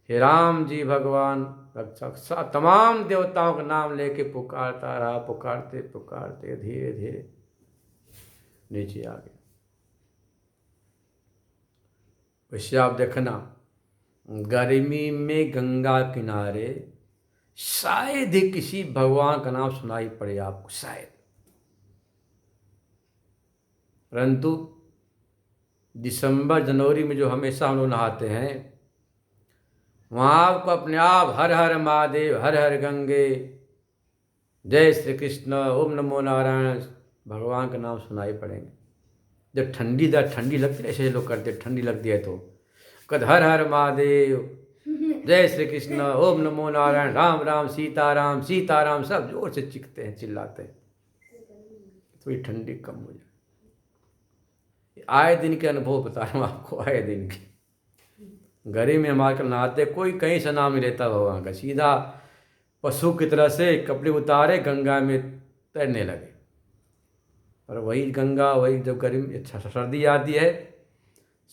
हे राम जी भगवान रक्षक। तमाम देवताओं का नाम लेके पुकारता रहा, पुकारते पुकारते धीरे धीरे नीचे आ गया। वैसे आप देखना, गर्मी में गंगा किनारे शायद ही किसी भगवान का नाम सुनाई पड़े आपको, शायद। परंतु दिसंबर जनवरी में जो हमेशा हम लोग नहाते हैं, वहाँ आपको अपने आप हर हर महादेव, हर हर गंगे, जय श्री कृष्ण, ओम नमो नारायण भगवान का नाम सुनाई पड़ेंगे। जब ठंडी लगती है, ऐसे लोग करते, ठंडी लगती है तो कद हर हर महादेव, जय श्री कृष्ण, ओम नमो नारायण, राम राम सीताराम सीताराम, सब जोर से चीखते हैं, चिल्लाते हैं, तो ये ठंडी कम हो जाए। आए दिन के अनुभव बता रहा हूँ आपको, आए दिन के। गर्मी में हमारे नहाते, कोई कहीं से नाम नहीं लेता भगवान का, सीधा पशु की तरह से कपड़े उतारे गंगा में तैरने लगे। और वही गंगा, वही जब गर्मी सर्दी आती है,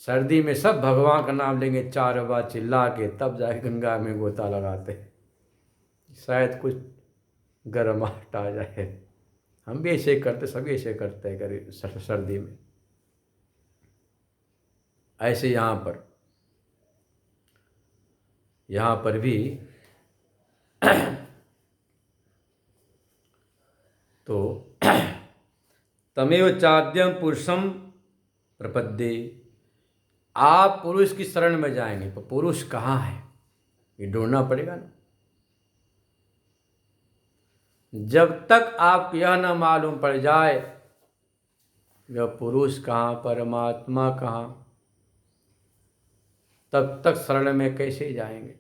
सर्दी में सब भगवान का नाम लेंगे 4 बार चिल्ला के, तब जाके गंगा में गोता लगाते, शायद कुछ गर्माहट आ जाए। हम भी ऐसे करते, सभी ऐसे करते हैं सर्दी में। ऐसे यहाँ पर भी तो तमेव चाद्यम पुरुषम प्रपद्ये, आप पुरुष की शरण में जाएंगे तो पुरुष कहाँ है ये ढूंढना पड़ेगा ना। जब तक आपको यह न मालूम पड़ जाए यह पुरुष कहाँ, परमात्मा कहाँ, तब तक शरण में कैसे जाएंगे।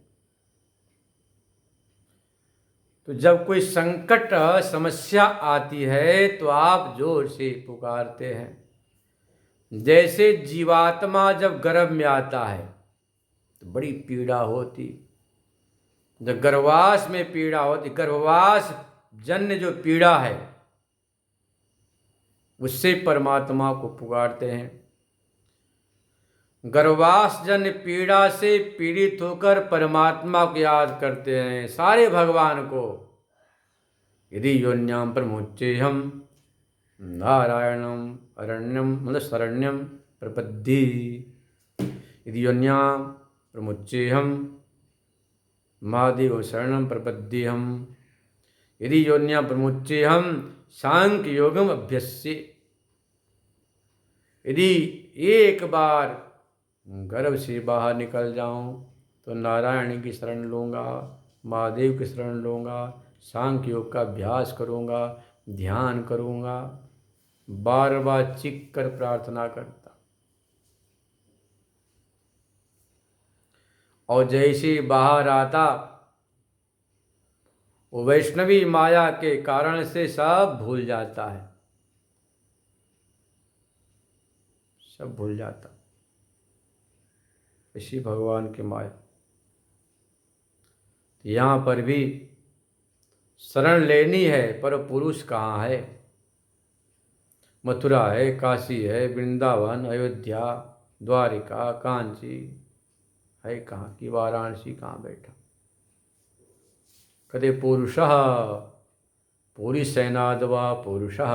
तो जब कोई संकट समस्या आती है तो आप जोर से पुकारते हैं। जैसे जीवात्मा जब गर्भ में आता है तो बड़ी पीड़ा होती, जब गर्भवास में पीड़ा होती, गर्भवास जन्य जो पीड़ा है उससे परमात्मा को पुकारते हैं। गर्भवास जन्य पीड़ा से पीड़ित होकर परमात्मा को याद करते हैं, सारे भगवान को। यदि योन्याम प्रमुच्चे हम नारायणम अरण्यम मतलब शरण्यम प्रपद्ये। यदि योन्याम प्रमुच्येहम महादेव शरणम प्रपद्येहम यदि योन्या प्रमुच्येहम सांख्य योगम अभ्यस्य। यदि एक बार गर्भ से बाहर निकल जाऊं तो नारायण की शरण लूँगा, महादेव की शरण लूँगा, सांख्य योग का अभ्यास करूँगा, ध्यान करूँगा, बार बार चीख कर प्रार्थना करता। और जैसे बाहर आता वो वैष्णवी माया के कारण से सब भूल जाता है, सब भूल जाता। इसी भगवान की माया। यहाँ पर भी शरण लेनी है, पर पुरुष कहाँ है? मथुरा है, काशी है, वृंदावन, अयोध्या, द्वारिका, कांची है कहाँ की? वाराणसी कहाँ बैठा? कदे पुरुषः पुरीसेनादवा पुरुषः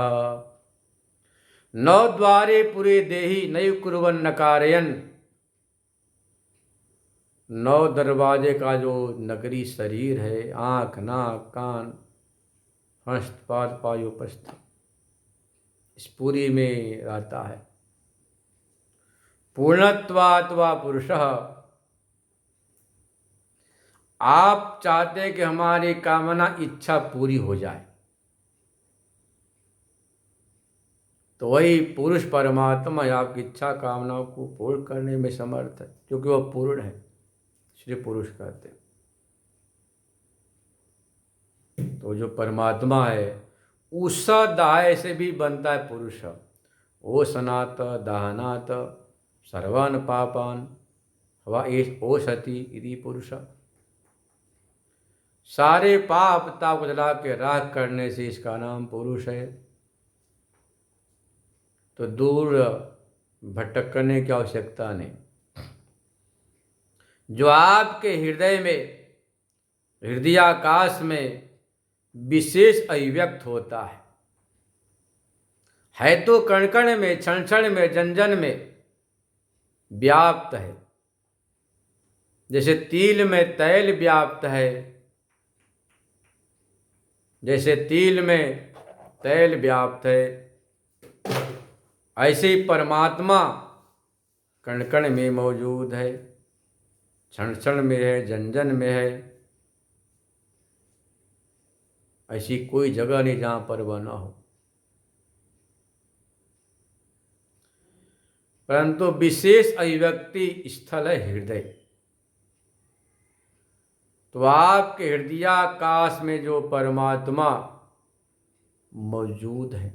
नौ द्वारे पुरे देहि नैव कुर्वन्न कारयन्। 9 दरवाजे का जो नगरी शरीर है, आँख, नाक, कान, हस्त, पाद, पायोपस्थ, इस पुरी में रहता है। पूर्णत्वात् वा पुरुषः। आप चाहते हैं कि हमारी कामना इच्छा पूरी हो जाए, तो वही पुरुष परमात्मा आपकी इच्छा कामनाओं को पूर्ण करने में समर्थ है, क्योंकि वह पूर्ण है, इसलिए पुरुष कहते हैं। तो जो परमात्मा है उस दाय से भी बनता है पुरुष। ओ सनात दाहनात सर्वान पापान वा ओ सती इति पुरुष। सारे पाप ताप जला के राख करने से इसका नाम पुरुष है। तो दूर भटकने की आवश्यकता नहीं। जो आपके हृदय में, हृदयाकाश में विशेष अभिव्यक्त होता है तो कण कण में, क्षण क्षण में, जन जन में व्याप्त है। जैसे तिल में तैल व्याप्त है, जैसे तिल में तैल व्याप्त है, ऐसे ही परमात्मा कण कण में मौजूद है, क्षण क्षण में है, जन जन में है। ऐसी कोई जगह नहीं जहाँ पर वह न हो। परंतु विशेष अभिव्यक्ति स्थल है हृदय। तो आपके हृदयाकाश में जो परमात्मा मौजूद है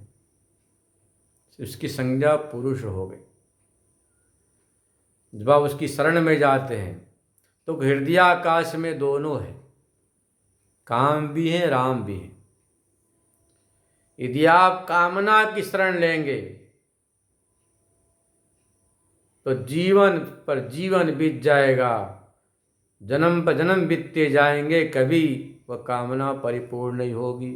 उसकी संज्ञा पुरुष हो गई। जब आप उसकी शरण में जाते हैं तो हृदयाकाश में दोनों है, काम भी है, राम भी है। यदि आप कामना की शरण लेंगे तो जीवन पर जीवन बीत जाएगा, जन्म पर जन्म बीतते जाएंगे, कभी वह कामना परिपूर्ण नहीं होगी।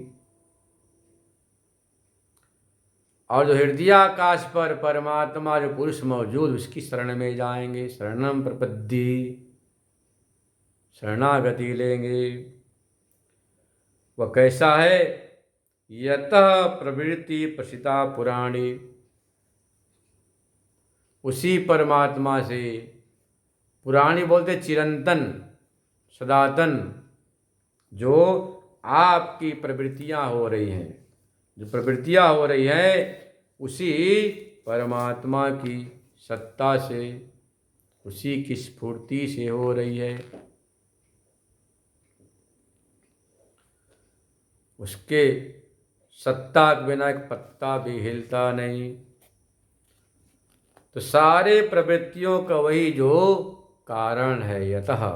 और जो हृदयाकाश पर परमात्मा जो पुरुष मौजूद, उसकी शरण में जाएंगे, शरणम प्रपद्ये, शरणागति लेंगे। वह कैसा है? यतः प्रवृत्ति प्रसिता पुराणी। उसी परमात्मा से, पुराणी बोलते चिरंतन, सदातन, जो आपकी प्रवृत्तियां हो रही हैं, जो प्रवृत्तियां हो रही हैं उसी परमात्मा की सत्ता से, उसी की स्फूर्ति से हो रही है। उसके सत्ता के बिना एक पत्ता भी हिलता नहीं। तो सारे प्रवृत्तियों का वही जो कारण है, यतः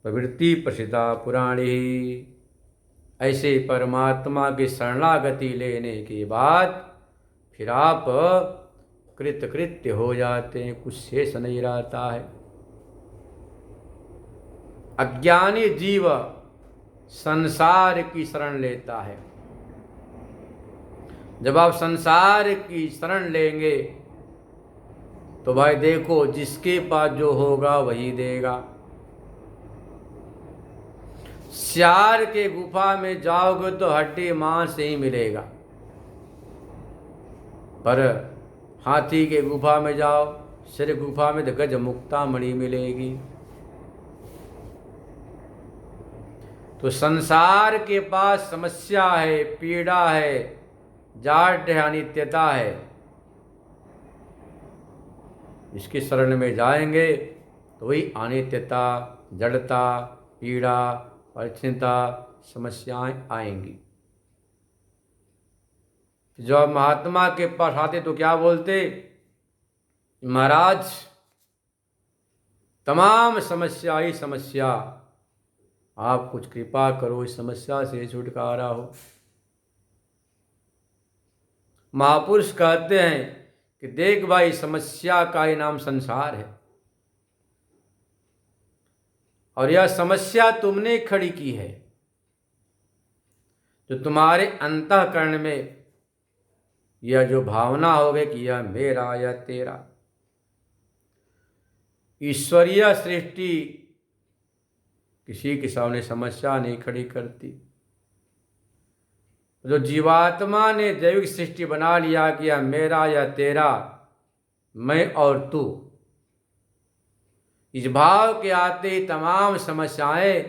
प्रवृत्ति प्रसिद्धा पुराणी। ऐसे परमात्मा की शरणागति लेने के बाद फिर आप कृतकृत्य हो जाते हैं, कुछ शेष नहीं रहता है। अज्ञानी जीव संसार की शरण लेता है। जब आप संसार की शरण लेंगे तो भाई देखो, जिसके पास जो होगा वही देगा। सियार के गुफा में जाओगे तो हड्डी मांस ही मिलेगा, पर हाथी के गुफा में जाओ, शेर गुफा में तो गज मुक्ता मणि मिलेगी। तो संसार के पास समस्या है, पीड़ा है, जाट है, अनित्यता है। इसके शरण में जाएंगे तो वही अनित्यता, जड़ता, पीड़ा और चिंता, समस्याएं आएंगी। जब महात्मा के पास आते तो क्या बोलते, महाराज तमाम समस्या ही समस्या, आप कुछ कृपा करो, इस समस्या से छुटकारा हो। महापुरुष कहते हैं कि देख भाई, समस्या का ही नाम संसार है, और यह समस्या तुमने खड़ी की है। तो तुम्हारे अंतःकरण में यह जो भावना हो गई कि यह मेरा या तेरा, ईश्वरीय सृष्टि किसी के सामने समस्या नहीं खड़ी करती। जो जीवात्मा ने दैविक सृष्टि बना लिया कि यह मेरा या तेरा, मैं और तू, इस भाव के आते ही तमाम समस्याएं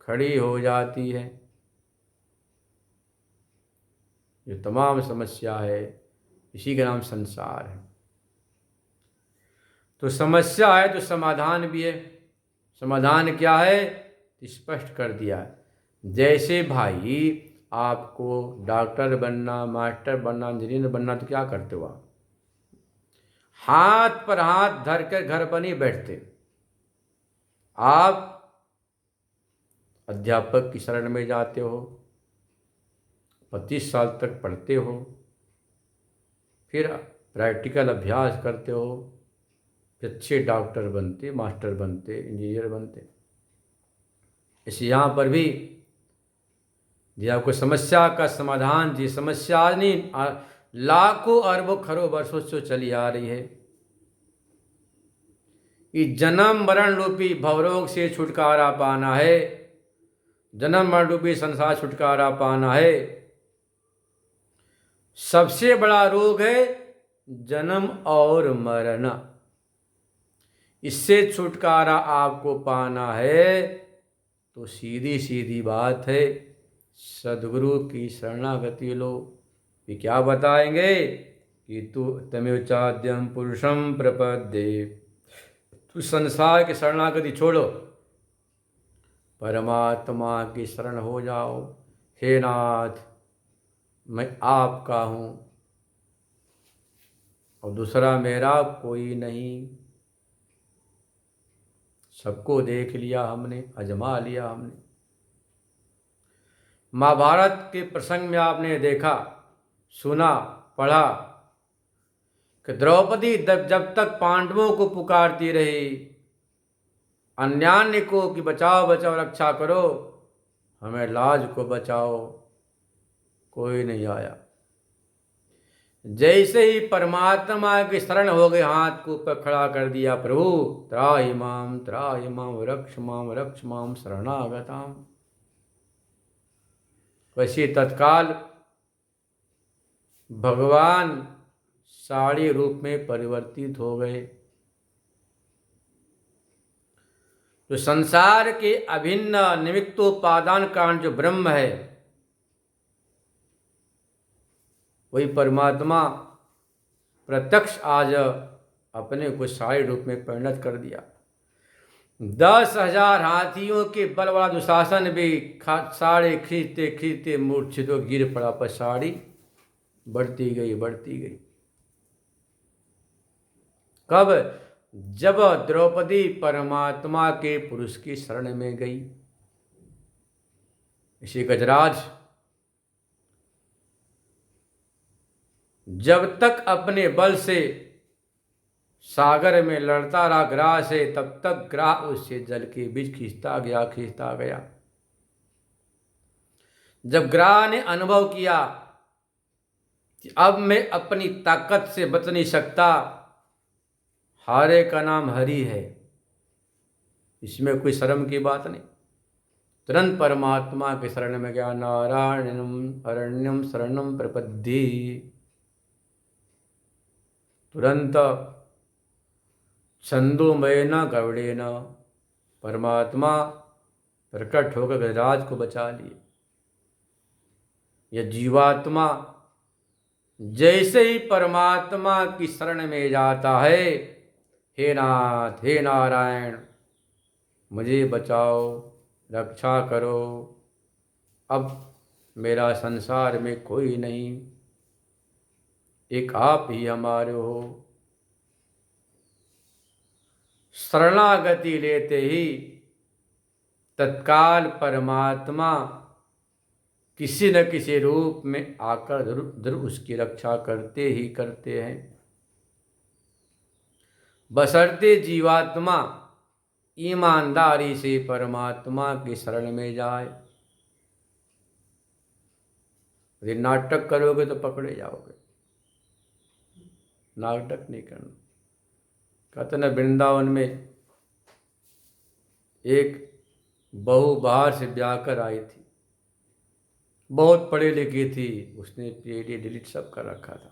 खड़ी हो जाती है। जो तमाम समस्या है, इसी का नाम संसार है। तो समस्या है तो समाधान भी है। समाधान क्या है, स्पष्ट कर दिया है। जैसे भाई आपको डॉक्टर बनना, मास्टर बनना, इंजीनियर बनना, तो क्या करते हो आप, हाथ पर हाथ धर कर घर पर नहीं बैठते, आप अध्यापक की शरण में जाते हो, 25 साल तक पढ़ते हो, फिर प्रैक्टिकल अभ्यास करते हो, फिर अच्छे डॉक्टर बनते, मास्टर बनते, इंजीनियर बनते। इसे यहाँ पर भी जी आपको समस्या का समाधान, जी समस्या आज नहीं, लाखों अरबों खरों वर्षों से चली आ रही है। इस जन्म मरण रूपी भवरोग से छुटकारा पाना है, जन्म मरण रूपी संसार छुटकारा पाना है। सबसे बड़ा रोग है जन्म और मरण, इससे छुटकारा आपको पाना है। तो सीधी सीधी बात है, सद्गुरु की शरणागति लो। ये क्या बताएंगे कि तू तमेव चाद्यम पुरुषम प्रपद्ये, तू संसार की शरणागति छोड़ो, परमात्मा की शरण हो जाओ। हे नाथ, मैं आपका हूँ और दूसरा मेरा कोई नहीं। सबको देख लिया हमने, आजमा लिया हमने। महाभारत के प्रसंग में आपने देखा, सुना, पढ़ा कि द्रौपदी जब तक पांडवों को पुकारती रही, अन्यान्य को कि बचाओ बचाओ, रक्षा करो, हमें लाज को बचाओ, कोई नहीं आया। जैसे ही परमात्मा की शरण हो गए, हाथ को ऊपर खड़ा कर दिया, प्रभु त्राहि माम रक्ष माम शरणागताम, वैसे तत्काल भगवान साड़ी रूप में परिवर्तित हो गए। तो संसार के अभिन्न निमित्तोपादान कारण जो ब्रह्म है, वही परमात्मा प्रत्यक्ष आज अपने को साड़ी रूप में परिणत कर दिया। 10,000 हाथियों के बल वाला दुशासन भी साड़ी खींचते खींचते मूर्छित तो गिर पड़ा, पर साड़ी बढ़ती गई बढ़ती गई। कब? जब द्रौपदी परमात्मा के पुरुष की शरण में गई। इसी गजराज जब तक अपने बल से सागर में लड़ता रहा ग्राह से, तब तक ग्राह उससे जल के बीच खींचता गया। जब ग्राह ने अनुभव किया कि अब मैं अपनी ताकत से बच नहीं सकता, हारे का नाम हरि है, इसमें कोई शर्म की बात नहीं। तुरंत परमात्मा के शरण में गया। नारायणम अरण्यम शरणम प्रपद्ये। तुरंत छंदोमयेन गरुड़ेन परमात्मा प्रकट होकर गजराज को बचा लिए। यह जीवात्मा जैसे ही परमात्मा की शरण में जाता है, हे नाथ हे नारायण मुझे बचाओ, रक्षा करो, अब मेरा संसार में कोई नहीं, एक आप ही हमारे हो। शरणागति लेते ही तत्काल परमात्मा किसी न किसी रूप में आकर जरूर उसकी रक्षा करते ही करते हैं, बशर्ते जीवात्मा ईमानदारी से परमात्मा की शरण में जाए। यदि नाटक करोगे तो पकड़े जाओगे, नाटक नहीं करना। कहते न वृंदावन में एक बहू बाहर से ब्याह कर आई थी, बहुत पढ़ी लिखी थी, उसने PhD डिलीट सब कर रखा था।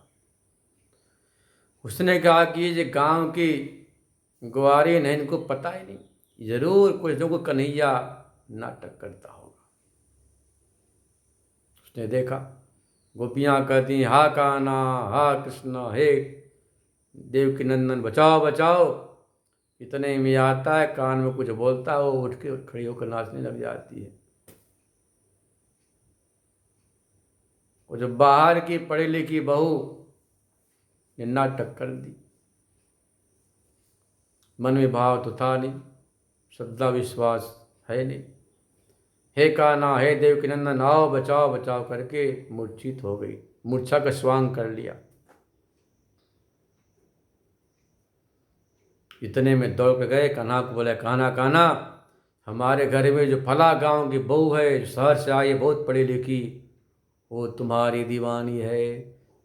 उसने कहा कि ये गांव की ग्वारी नहीं, इनको पता ही नहीं, जरूर कुछ लोगों को कन्हैया नाटक करता होगा। उसने देखा गोपियाँ कहती हा कान्हा हा कृष्ण हे देवकी नंदन बचाओ बचाओ, इतने में आता है, कान में कुछ बोलता है, वो उठ के खड़ी होकर नाचने लग जाती है। वो जो बाहर की पढ़ी लिखी बहू ने नाटक कर दी, मन में भाव तो था नहीं, श्रद्धा विश्वास है नहीं। हे कान्हा हे देवकी नंदन आओ बचाओ बचाओ करके मूर्छित हो गई, मूर्छा का स्वांग कर लिया। इतने में दौड़ कर गए, कान्हा को बोले कान्हा कान्हा हमारे घर में जो फला गांव की बहू है, शहर से आई है, बहुत पढ़ी लिखी, वो तुम्हारी दीवानी है,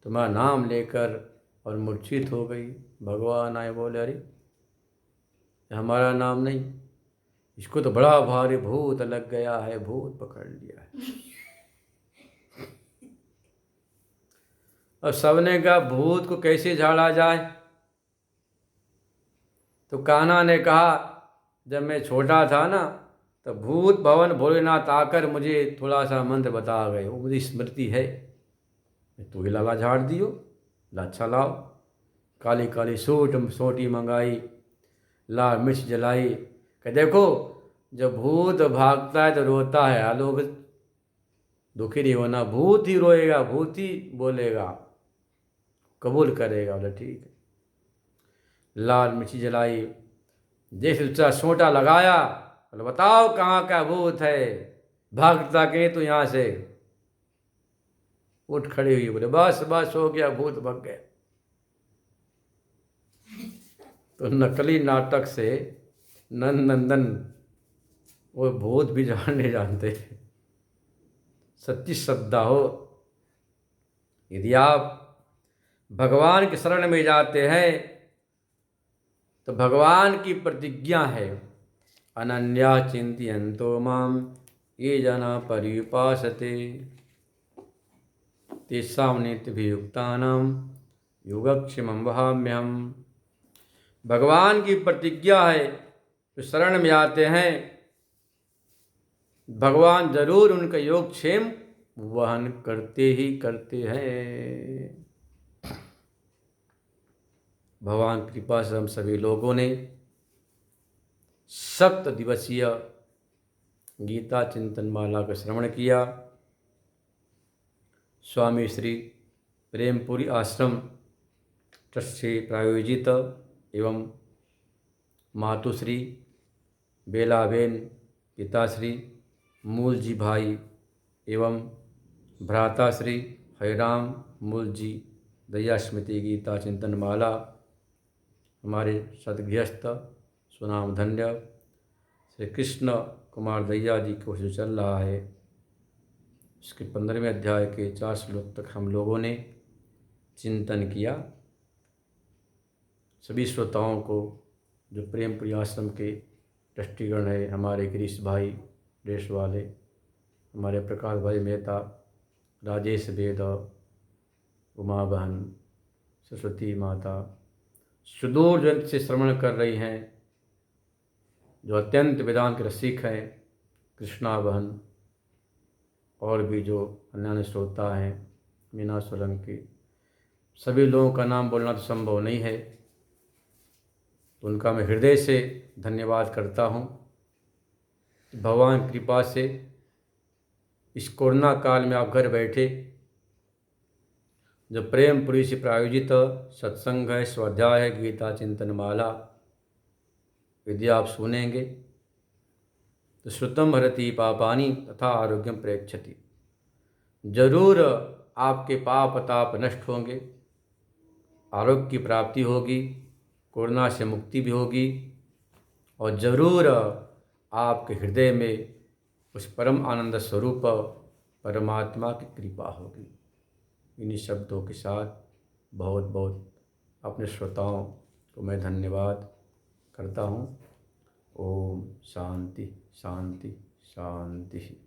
तुम्हारा नाम लेकर और मूर्छित हो गई। भगवान आए, बोले अरे हमारा नाम नहीं, इसको तो बड़ा भारी भूत लग गया है, भूत पकड़ लिया है। और सबने कहा भूत को कैसे झाड़ा जाए? तो कान्हा ने कहा जब मैं छोटा था ना, तो भूत भवन भोलेनाथ आकर मुझे थोड़ा सा मंत्र बता गए, वो मुझे स्मृति है। तो ही लाला झाड़ दियो, लाच्छा लाओ, काली काली सोटी मंगाई, लाल मिर्च जलाई, कि देखो जब भूत भागता है तो रोता है, लोग दुखी नहीं होना, भूत ही रोएगा, भूत ही बोलेगा, कबूल करेगा। बोले ठीक है। लाल मिर्ची जलाई, जैसे दूसरा सोटा लगाया, बोले बताओ कहाँ का भूत है, भागता कहीं तो यहाँ से। उठ खड़ी हुई, बोले बस बस हो गया, भूत भग गया। तो नकली नाटक से नंदन वो भूत भी नहीं जानते। सच्ची श्रद्धा हो, यदि आप भगवान की शरण में जाते हैं तो भगवान की प्रतिज्ञा है, अनन्या चिंतयन्तो माम ये जना पर्युपासते तेषां नित्यभियुक्तानां योगक्षेमं वहाम्यहम्। भगवान की प्रतिज्ञा है, तो शरण में आते हैं भगवान जरूर उनका योगक्षेम वहन करते ही करते हैं। भगवान की कृपा से हम सभी लोगों ने 7 दिवसीय गीता चिंतन माला का श्रवण किया। स्वामी श्री प्रेमपुरी आश्रम ट्रस्ट से प्रायोजित एवं मातुश्री बेलाबेन, पिताश्री मूल जी भाई एवं भ्राताश्री हरिराम मूल जी दया स्मृति गीता चिंतन माला हमारे सदगृहस्थ सुनाम धन्य श्री कृष्ण कुमार दैया जी को जो चल रहा है, इसके 15वें अध्याय के 4 श्लोक तक हम लोगों ने चिंतन किया। सभी श्रोताओं को, जो प्रेमपुरी आश्रम के ट्रस्टीगण है, हमारे गिरीश भाई देश वाले, हमारे प्रकाश भाई मेहता, राजेश वेद, उमा बहन, सरस्वती माता, सुदूर दूर से श्रवण कर रही हैं, जो अत्यंत वेदांत के रसिक हैं, कृष्णा बहन, और भी जो अन्य श्रोता हैं, मीना सोलंकी, सभी लोगों का नाम बोलना तो संभव नहीं है, तो उनका मैं हृदय से धन्यवाद करता हूँ। भगवान की कृपा से इस कोरोना काल में आप घर बैठे जो प्रेमपुरी से प्रायोजित सत्संग है, स्वाध्याय है, गीता चिंतन माला, यदि आप सुनेंगे तो श्रुतम हरति पापानि तथा आरोग्यम प्रेक्षति, जरूर आपके पाप ताप नष्ट होंगे, आरोग्य की प्राप्ति होगी, कोरोना से मुक्ति भी होगी, और ज़रूर आपके हृदय में उस परम आनंद स्वरूप परमात्मा की कृपा होगी। इन्हीं शब्दों के साथ बहुत बहुत अपने श्रोताओं को मैं धन्यवाद करता हूँ। ओम शांति शांति शांति।